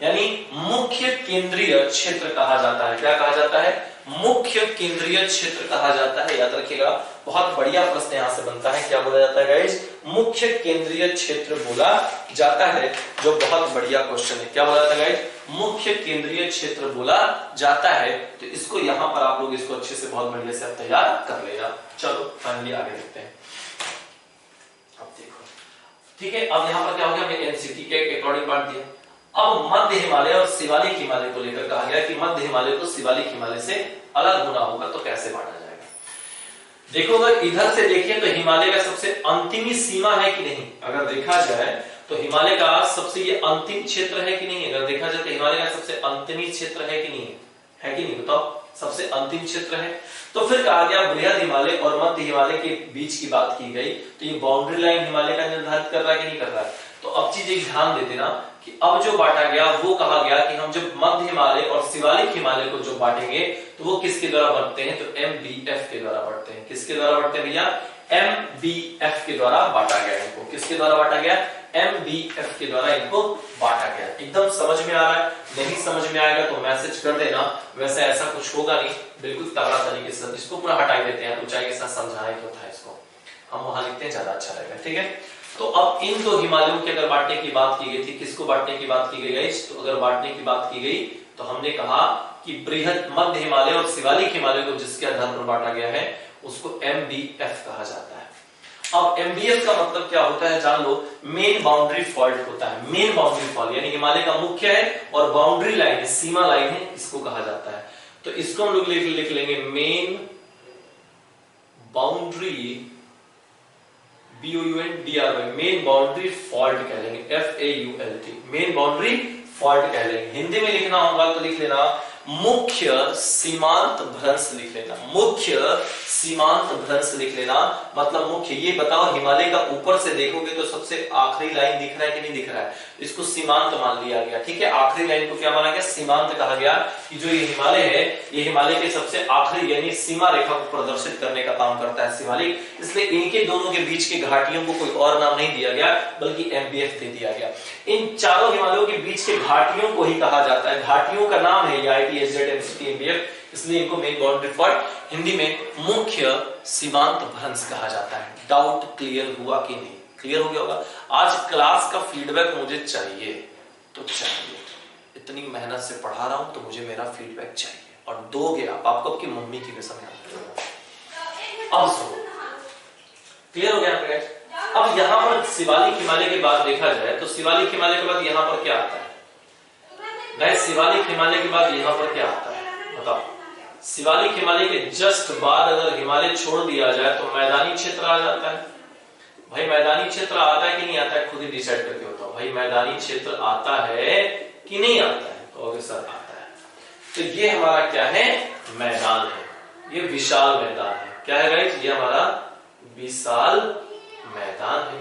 यानी मुख्य केंद्रीय क्षेत्र कहा जाता है। क्या कहा जाता है? मुख्य केंद्रीय क्षेत्र कहा जाता है। याद रखिएगा, बहुत बढ़िया प्रश्न यहां से बनता है। क्या बोला जाता है गाइस? मुख्य केंद्रीय क्षेत्र बोला जाता है, जो बहुत बढ़िया क्वेश्चन है। क्या बोला जाता है गाइस? मुख्य केंद्रीय क्षेत्र बोला जाता है। तो इसको यहां पर आप लोग इसको अच्छे से बहुत बढ़िया से तैयार कर लेना। चलो फाइनली आगे देखते हैं। अब देखो, ठीक है, अब यहां पर क्या हो गया, हमने एनसीटी के अकॉर्डिंग बांट दिया। अब मध्य हिमालय और शिवालिक हिमालय को लेकर कहा गया कि मध्य हिमालय को शिवालिक हिमालय से अलग होना होगा, तो कैसे बांटा जाएगा? देखो, अगर इधर से देखिए तो हिमालय का सबसे अंतिमी सीमा है कि नहीं? अगर देखा जाए तो हिमालय का सबसे ये अंतिम क्षेत्र है कि नहीं? अगर देखा जाए तो हिमालय का सबसे अंतिमी क्षेत्र है कि नहीं? है कि नहीं? बताओ, सबसे अंतिम क्षेत्र है। तो फिर कहा गया बृहद हिमालय और मध्य हिमालय के बीच की बात की गई, तो ये बाउंड्री लाइन हिमालय का निर्धारित कर रहा है कि नहीं कर रहा है? तो अब चीज एक ध्यान दे देना कि अब जो बांटा गया वो कहा गया कि हम जब मध्य हिमालय और शिवालिक हिमालय को जो बांटेंगे तो वो किसके द्वारा बढ़ते हैं? तो MBF के द्वारा बढ़ते हैं। किसके द्वारा बढ़ते हैं भैया? MBF के द्वारा बांटा गया इनको। किसके द्वारा बांटा गया? MBF के द्वारा इनको बांटा गया। एकदम समझ में आ रहा है? नहीं समझ में आएगा तो मैसेज कर देना। वैसे ऐसा कुछ होगा नहीं, बिल्कुल तगड़ा तरीके से इसको पूरा हटा देते हैं, ऊंचाई के साथ समझाने को था, इसको हम वहां लिखते हैं, ज्यादा अच्छा रहेगा। ठीक है, तो अब इन दो हिमालयों की अगर बांटने की बात की गई थी, किसको बांटने की बात की गई? तो अगर बांटने की बात की गई तो हमने कहा कि बृहद मध्य हिमालय और शिवालिक हिमालय को जिसके आधार पर बांटा गया है उसको MBF कहा जाता है। अब MBF का मतलब क्या होता है जान लो, मेन बाउंड्री फॉल्ट होता है। मेन बाउंड्री फॉल्ट यानी हिमालय का मुख्य है और बाउंड्री लाइन, सीमा लाइन है, इसको कहा जाता है। तो इसको हम लोग लिख लेंगे main boundary, BOUNDRY, main boundary fault कह लेंगे, FAULT, मेन बाउंड्री फॉल्ट कह लेंगे। हिंदी में लिखना होगा तो लिख लेना मुख्य सीमांत भ्रंश लिख लेना, मुख्य सीमांत भ्रंश लिख लेना। मतलब मुख्य, ये बताओ हिमालय का ऊपर से देखोगे तो सबसे आखिरी लाइन दिख रहा है कि नहीं दिख रहा है? इसको सीमांत मान लिया गया। ठीक है, आखिरी लाइन को क्या माना गया? सीमांत कहा गया कि जो ये हिमालय है, ये हिमालय के सबसे आखिरी यानी सीमा रेखा को प्रदर्शित करने का काम करता है शिवालिक। इसलिए इनके दोनों के बीच की घाटियों को कोई और नाम नहीं दिया गया बल्कि MBF दे दिया गया। इन चारों हिमालयों के बीच के घाटियों को ही कहा जाता है, घाटियों का नाम है ITHZ MCT MBF, इसलिए इनको मेन बाउंड्री फॉल्ट, हिंदी में मुख्य सीमांत भ्रंश कहा जाता है। डाउट क्लियर हुआ कि नहीं? क्लियर हो गया होगा। आज क्लास का फीडबैक मुझे चाहिए, तो चाहिए, इतनी मेहनत से पढ़ा रहा हूं तो मुझे मेरा फीडबैक चाहिए, और दोगे आप, आपको आपकी मम्मी की कसम है। अब सुनो, क्लियर हो गया? अब यहां पर शिवालिक हिमालय के बाद देखा जाए तो शिवालिक हिमालय के बाद यहां पर क्या आता है? गाइस, शिवालिक हिमालय के बाद यहां पर क्या आता है बताओ? शिवालिक हिमालय के जस्ट बाद अगर हिमालय छोड़ दिया जाए तो मैदानी क्षेत्र आ जाता है। भाई मैदानी क्षेत्र आता है कि नहीं आता है? खुद ही डिसाइड करके बताओ भाई, मैदानी क्षेत्र आता है कि नहीं आता है? कहोगे सर आता है। तो ये हमारा क्या है? मैदान है, ये विशाल मैदान है। क्या है गाइस? ये हमारा विशाल मैदान है।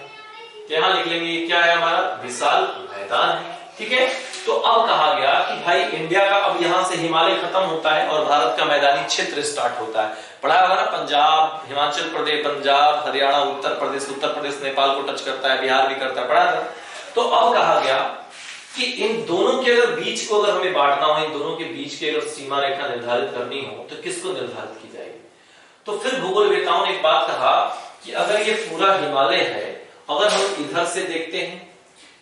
यहां लिख लेंगे ये क्या है? हमारा विशाल मैदान है। ठीक है, तो अब कहा गया कि भाई इंडिया का अब यहां से हिमालय खत्म होता है और भारत का मैदानी क्षेत्र स्टार्ट होता है। पढ़ा होगा ना, पंजाब, हिमाचल प्रदेश, पंजाब, हरियाणा, उत्तर प्रदेश नेपाल को टच करता है, बिहार भी करता है, पढ़ा था। तो अब कहा गया कि इन दोनों के अगर बीच को अगर हमें बांटना हो, इन दोनों के बीच की अगर सीमा रेखा निर्धारित करनी हो तो किसको निर्धारित की जाएगी? तो फिर भूगोलवेताओं ने एक बात कहा कि अगर ये पूरा हिमालय है, अगर हम इधर से देखते हैं,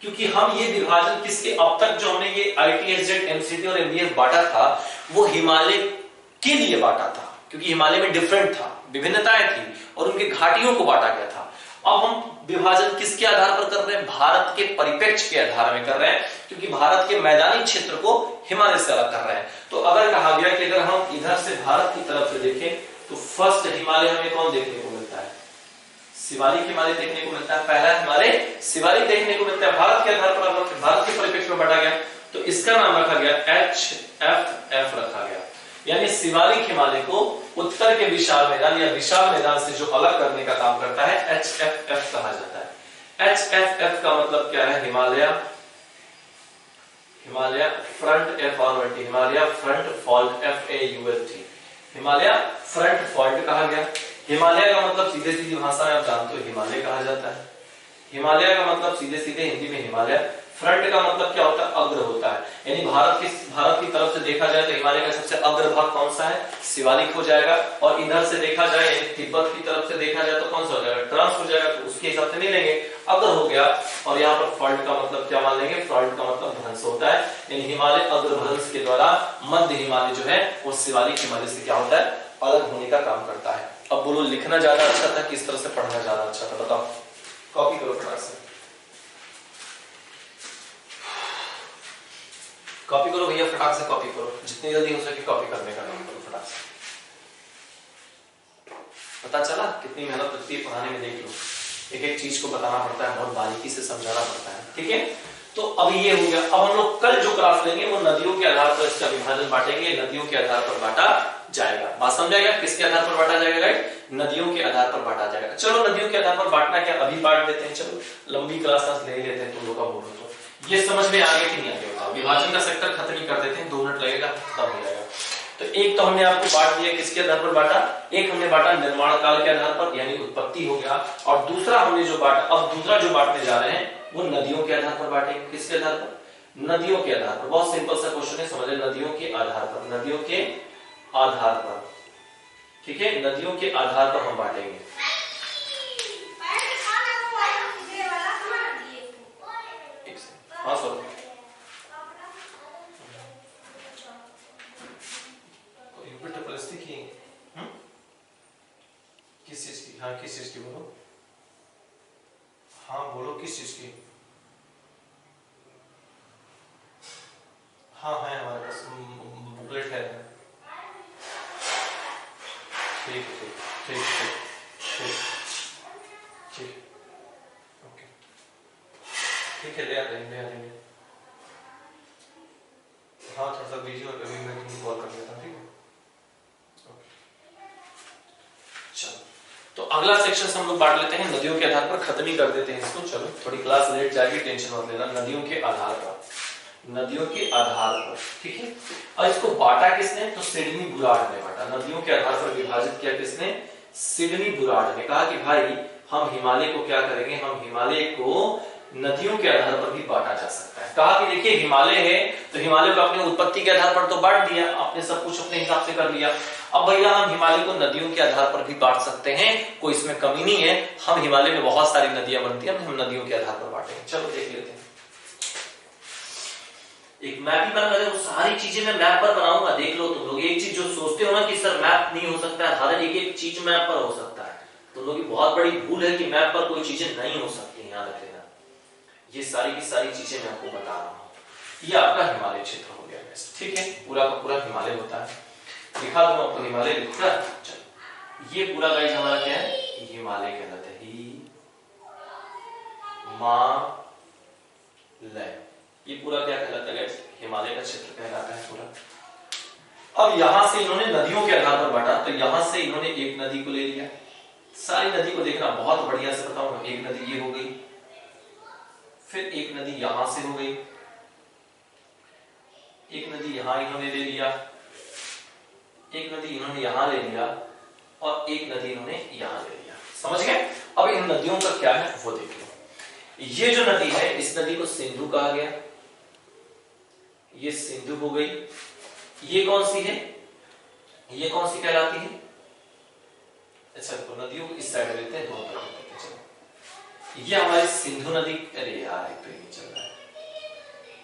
क्योंकि हम ये विभाजन किसके, अब तक जो हमने ये ITHZ MCT और MBF बांटा था वो हिमालय के लिए बांटा था, क्योंकि हिमालय में डिफरेंट था, विभिन्नताएं थी और उनके घाटियों को बांटा गया था। अब हम विभाजन किसके आधार पर कर रहे हैं? भारत के परिप्रेक्ष्य के आधार में कर रहे हैं, क्योंकि भारत के मैदानी क्षेत्र को हिमालय से अलग कर रहे हैं। तो अगर कहा गया कि अगर हम इधर से भारत की तरफ से देखें तो फर्स्ट हिमालय हमें कौन देखने को मिलता है? शिवालिक हिमालय देखने को मिलता है। पहला हिमालय शिवालिक देखने को मिलता है। भारत के आधार पर, भारत के परिप्रेक्ष्य में बांटा गया तो इसका नाम रखा गया HFF रखा गया, यानी शिवालिक हिमालय को उत्तर के विशाल मैदान या विशाल मैदान से जो अलग करने का काम करता है HFF कहा जाता है। HFF का मतलब क्या है? Himalaya front FRT, Himalaya front fault FAULT, Himalaya front fault कहा गया। हिमालय का मतलब सीधे सीधी भाषा में आप जानते हो हिमालय कहा जाता है। हिमालय का मतलब सीधे सीधे हिंदी में हिमालय। फ्रंट का मतलब क्या होता है? अग्र होता है। यानी भारत की तरफ से देखा जाए तो हिमालय का सबसे अग्र भाग कौन सा है? शिवालिक हो जाएगा। और इधर से देखा जाए तिब्बत की तरफ से देखा जाए तो कौन सा हो जाएगा? ट्रांस हो जाएगा। तो उसके हिसाब से नहीं लेंगे, अग्र हो गया। और यहाँ पर फॉल्ट का मतलब क्या मान लेंगे? फॉल्ट का मतलब भ्रंश होता है। यानी हिमालय अग्र भ्रंश के द्वारा मध्य हिमालय जो है वो शिवालिक हिमालय से क्या होता है? अलग होने का काम करता है। अब बोलो लिखना ज्यादा अच्छा था, किस तरह से पढ़ना ज्यादा अच्छा था? बताओ। कॉपी करो फटाक से, कॉपी करो भैया, फटाक से कॉपी करो, जितनी जल्दी हो सके कॉपी करने का काम करो फटाक से। पता चला कितनी मेहनत लगती है पढ़ाने में? देख लो, एक एक चीज को बताना पड़ता है, बहुत बारीकी से समझाना पड़ता है। ठीक है, तो अब ये हो गया। अब हम लोग कल जो क्लास लेंगे वो नदियों के आधार पर इसका विभाजन बांटेंगे। नदियों के आधार पर बांटा जाएगा। बात समझाएगा? किसके आधार पर बांटा जाएगा? नदियों के आधार पर बांटा जाएगा। चलो नदियों के आधार पर बांटना क्या, अभी बांट देते हैं। चलो लंबी क्लास ले लेते हैं, तुम लोग का बोलो तो ये समझ में आ गया कि नहीं आ गया? बताओ। विभाजन का सेक्टर खत्म ही कर देते हैं, 2 मिनट लगेगा, खत्म हो जाएगा। तो एक तो हमने आपको बांट दिया, किसके आधार पर बांटा? एक हमने बांटा निर्माण काल के आधार पर, यानी उत्पत्ति हो गया। और दूसरा हमने जो बांटा, अब दूसरा जो बांटने जा रहे हैं वो नदियों के आधार पर बांटेंगे। किसके आधार पर? नदियों के आधार पर। बहुत सिंपल सा क्वेश्चन है, समझ लें। नदियों के आधार पर, नदियों के आधार पर। ठीक है, नदियों के आधार पर हम बांटेंगे। हाँ सर, किस चीज की? हाँ किस चीज की बोलो? हाँ बोलो किस चीज की? हाँ है हमारे पास बुकलेट है। ठीक ठीक ठीक ठीक ठीक ठीक ओके ठीक है, ले आ लेंगे। हाँ थोड़ा सा बिजी और कभी मैं तुमको कॉल कर लेता हूँ। ठीक है, चलो तो अगला सेक्शन हम लोग बांट लेते हैं। नदियों के आधार पर खत्म ही कर देते हैं इसको। चलो थोड़ी क्लास लेट जाएगी, टेंशन मत लेना। नदियों के आधार पर, नदियों के आधार पर। ठीक है, और इसको बांटा किसने? तो सिडनी बुराड़ ने बांटा। नदियों के आधार पर विभाजित किया किसने? सिडनी बुराड़ ने। कहा कि भाई हम हिमालय को क्या करेंगे? हम हिमालय को नदियों के आधार पर भी बांटा जा सकता है। कहा कि देखिए हिमालय है तो हिमालय को अपने उत्पत्ति के आधार पर तो बांट दिया आपने, सब कुछ अपने हिसाब से कर लिया। अब भैया हम हिमालय को नदियों के आधार पर भी बांट सकते हैं, कोई इसमें कमी नहीं है। हम हिमालय में बहुत सारी नदियां बनती हैं, हम नदियों के आधार पर बांटेंगे। चलो देख लेते हैं। एक मैप ही बना है, वो सारी चीजें मैं मैप पर बनाऊंगा। देख लो तुम लोग, एक चीज जो सोचते हो ना कि सर मैप नहीं हो सकता है, हर एक चीज मैप पर हो सकता है। तुम लोग की बहुत बड़ी भूल है कि मैप पर कोई चीजें नहीं हो सकती। याद रख लेना, ये सारी की सारी चीजें मैं आपको बता रहा हूँ। ये आपका हिमालय क्षेत्र हो गया। ठीक है, पूरा का पूरा हिमालय होता है। दिखा दूं आपको हिमालय लिखकर। चलो ये पूरा गाइस हमारा क्या है? हिमालय कहलाता है। ये पूरा क्या कहलाता है? हिमालय का क्षेत्र कहलाता है पूरा। अब यहां से इन्होंने नदियों के आधार पर बांटा, तो यहां से इन्होंने एक नदी को ले लिया। सारी नदी को देखना बहुत बढ़िया से बताऊंगा। एक नदी ये हो गई, फिर एक नदी यहां से हो गई, एक नदी यहां इन्होंने ले लिया, एक नदी इन्होंने यहां ले लिया, और एक नदी इन्होंने यहां ले लिया। समझ गए? अब इन नदियों का क्या है वो देख लो। ये जो नदी है इस नदी को सिंधु कहा गया। ये सिंधु हो गई। ये कौन सी है? ये कौन सी कहलाती है? अच्छा तो नदियों को इस साइड लेते हैं, दोनों तरफ लेते हैं। चलो ये हमारी सिंधु नदी। अरे यार एक तो नहीं चल रहा है।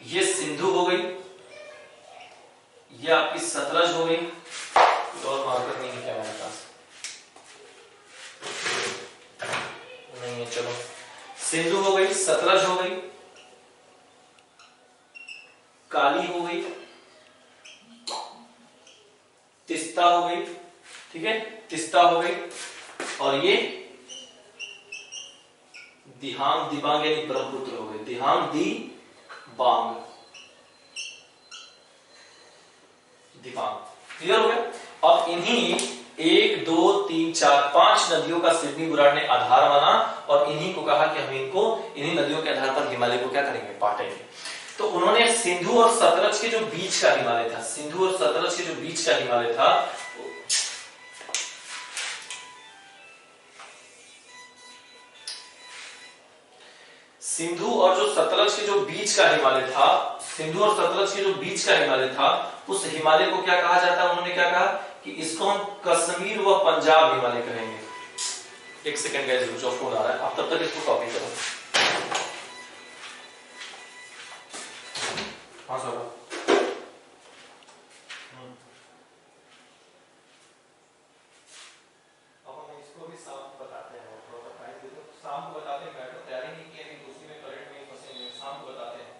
ये सिंधु हो गई, ये आपकी सतलज हो गई। और मार्कर नहीं है क्या मेरे पास? नहीं है। चलो सिंधु हो गई, सतलज हो गई, काली हो गई, तिस्ता हो गई। ठीक है, तिस्ता हो गई। और ये दिहांग दिबांग यानी ब्रह्मपुत्र हो गई। दिहांग दिबांग, दिबांग। क्लियर हो गया? अब इन्हीं 1 2 3 4 5 नदियों का सिडनी बुराड़ ने आधार माना, और इन्हीं को कहा कि हम इनको इन्हीं नदियों के आधार पर हिमालय को क्या करेंगे? बांटेंगे। तो उन्होंने सिंधु और सतलज के जो बीच का हिमालय था, सिंधु और सतलज के जो बीच का हिमालय था, सिंधु और जो सतलज के जो बीच का हिमालय था, सिंधु और सतलज के जो बीच का हिमालय था, उस हिमालय को क्या कहा जाता है? उन्होंने क्या कहा कि इसको हम कश्मीर व पंजाब हिमालय कहेंगे। एक सेकंड गाइस, जो फोन आ रहा है, आप तब तक इसको कॉपी करो। हाँ सर, इसको भी शाम को बताते हैं, शाम को बताते हैं। बैठो, तैयारी नहीं की अभी, उसी में करंट में फंसे हैं, शाम को बताते हैं।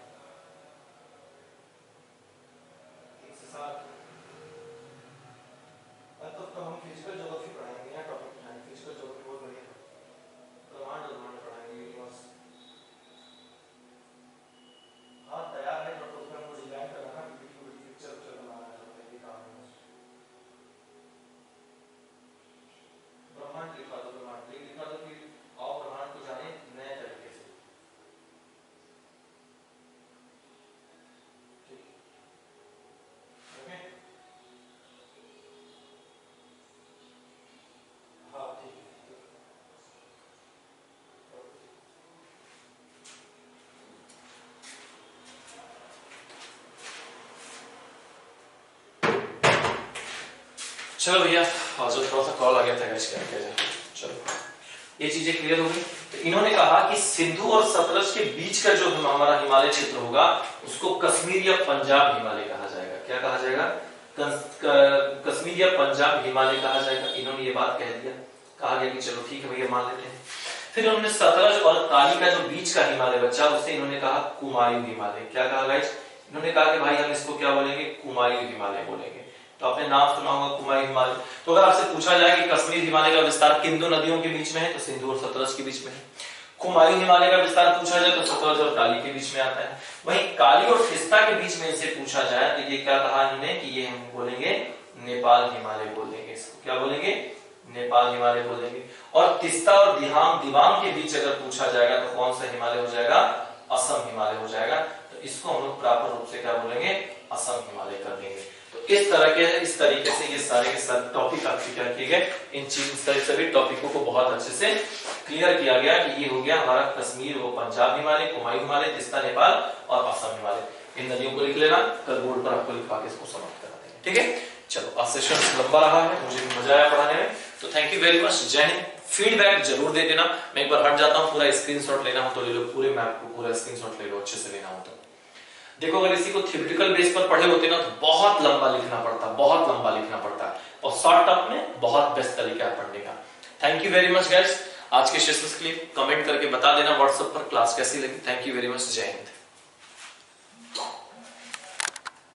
तो हम फिजिकल ज्योग्राफी पढ़ाएंगे, या टॉपिक पढ़ाएंगे फिजिकल ज्योग्राफी, बहुत बढ़िया ब्रह्मांड पढ़ाएंगे, यूनिवर्स। हाँ तैयार है, तो उसमें हमको डिजाइन करना है, पिक्चर बनाना है, ये काम है। ब्रह्मांड लिखा दो, ब्रह्मांड लिखा दो कि आओ ब्रह्मांड को जाने नए तरीके से। ठीक, ओके, हाँ ठीक है। चलो भैया, जो थोड़ा सा कॉल आ गया था गाइस, क्या जाए। चलो, ये चीजें क्लियर हो गई। तो इन्होंने कहा कि सिंधु और सतलज के बीच का जो हमारा हिमालय क्षेत्र होगा, उसको कश्मीर या पंजाब हिमालय कहा जाएगा। क्या कहा जाएगा? कश्मीर या पंजाब हिमालय कहा जाएगा। इन्होंने ये बात कह दिया, कहा गया कि चलो ठीक है भैया, मान लेते हैं। फिर उन्होंने सतलज और काली का जो बीच का हिमालय बचा, उससे इन्होंने कहा कुमायूं हिमालय। क्या कहा गाइस? इन्होंने कहा कि भाई हम इसको क्या बोलेंगे? कुमायूं हिमालय बोलेंगे। तो आपने नाम सुना होगा कुमायूं हिमालय। तो अगर आपसे पूछा जाए कि कश्मीर हिमालय का विस्तार किन दो नदियों के बीच में है, तो सिंधु और सतलज के बीच में है। कुमायूं हिमालय का विस्तार पूछा जाए तो सतलज और काली के बीच में आता है। वहीं काली और तिस्ता के बीच में इनसे पूछा जाए तो ये क्या कहा इन्होंने कि ये हम बोलेंगे नेपाल हिमालय बोलेंगे। इसको क्या बोलेंगे? नेपाल हिमालय बोलेंगे। और तिस्ता और दिबांग के बीच अगर पूछा जाएगा तो कौन सा हिमालय हो जाएगा? असम हिमालय हो जाएगा। तो इसको हम लोग प्रॉपर रूप से क्या बोलेंगे? असम हिमालय कर देंगे। तो इस तरीके से ये सारे के सारे टॉपिक आपके क्या किए गए, इन सभी टॉपिकों को बहुत अच्छे से क्लियर किया गया कि ये हो गया हमारा कश्मीर वो पंजाब हिमालय, कुमायूं हिमालय, तिस्ता नेपाल और असम हिमालय। इन नदियों को लिख लेना, कल बोर्ड पर आपको लिखवा के इसको समाप्त करा देंगे। ठीक है, चलो आज सेशन लंबा रहा है, मुझे भी मजा आया पढ़ाने में, तो थैंक यू वेरी मच। जय हिंद। फीडबैक जरूर दे देना। मैं एक बार हट जाता हूँ, पूरा स्क्रीनशॉट लेना हो तो ले लो, पूरे मैप को पूरा स्क्रीनशॉट ले लो, अच्छे से लेना हो तो। देखो अगर इसी को थ्योरेटिकल बेस पर पढ़े होते ना तो बहुत लंबा लिखना पड़ता, और शॉर्ट टर्म में बहुत बेस्ट तरीका है पढ़ने का। Thank you very much guys. आज के सेशंस के लिए कमेंट करके बता देना व्हाट्सएप पर क्लास कैसी लगी। Thank you very much. जय हिंद।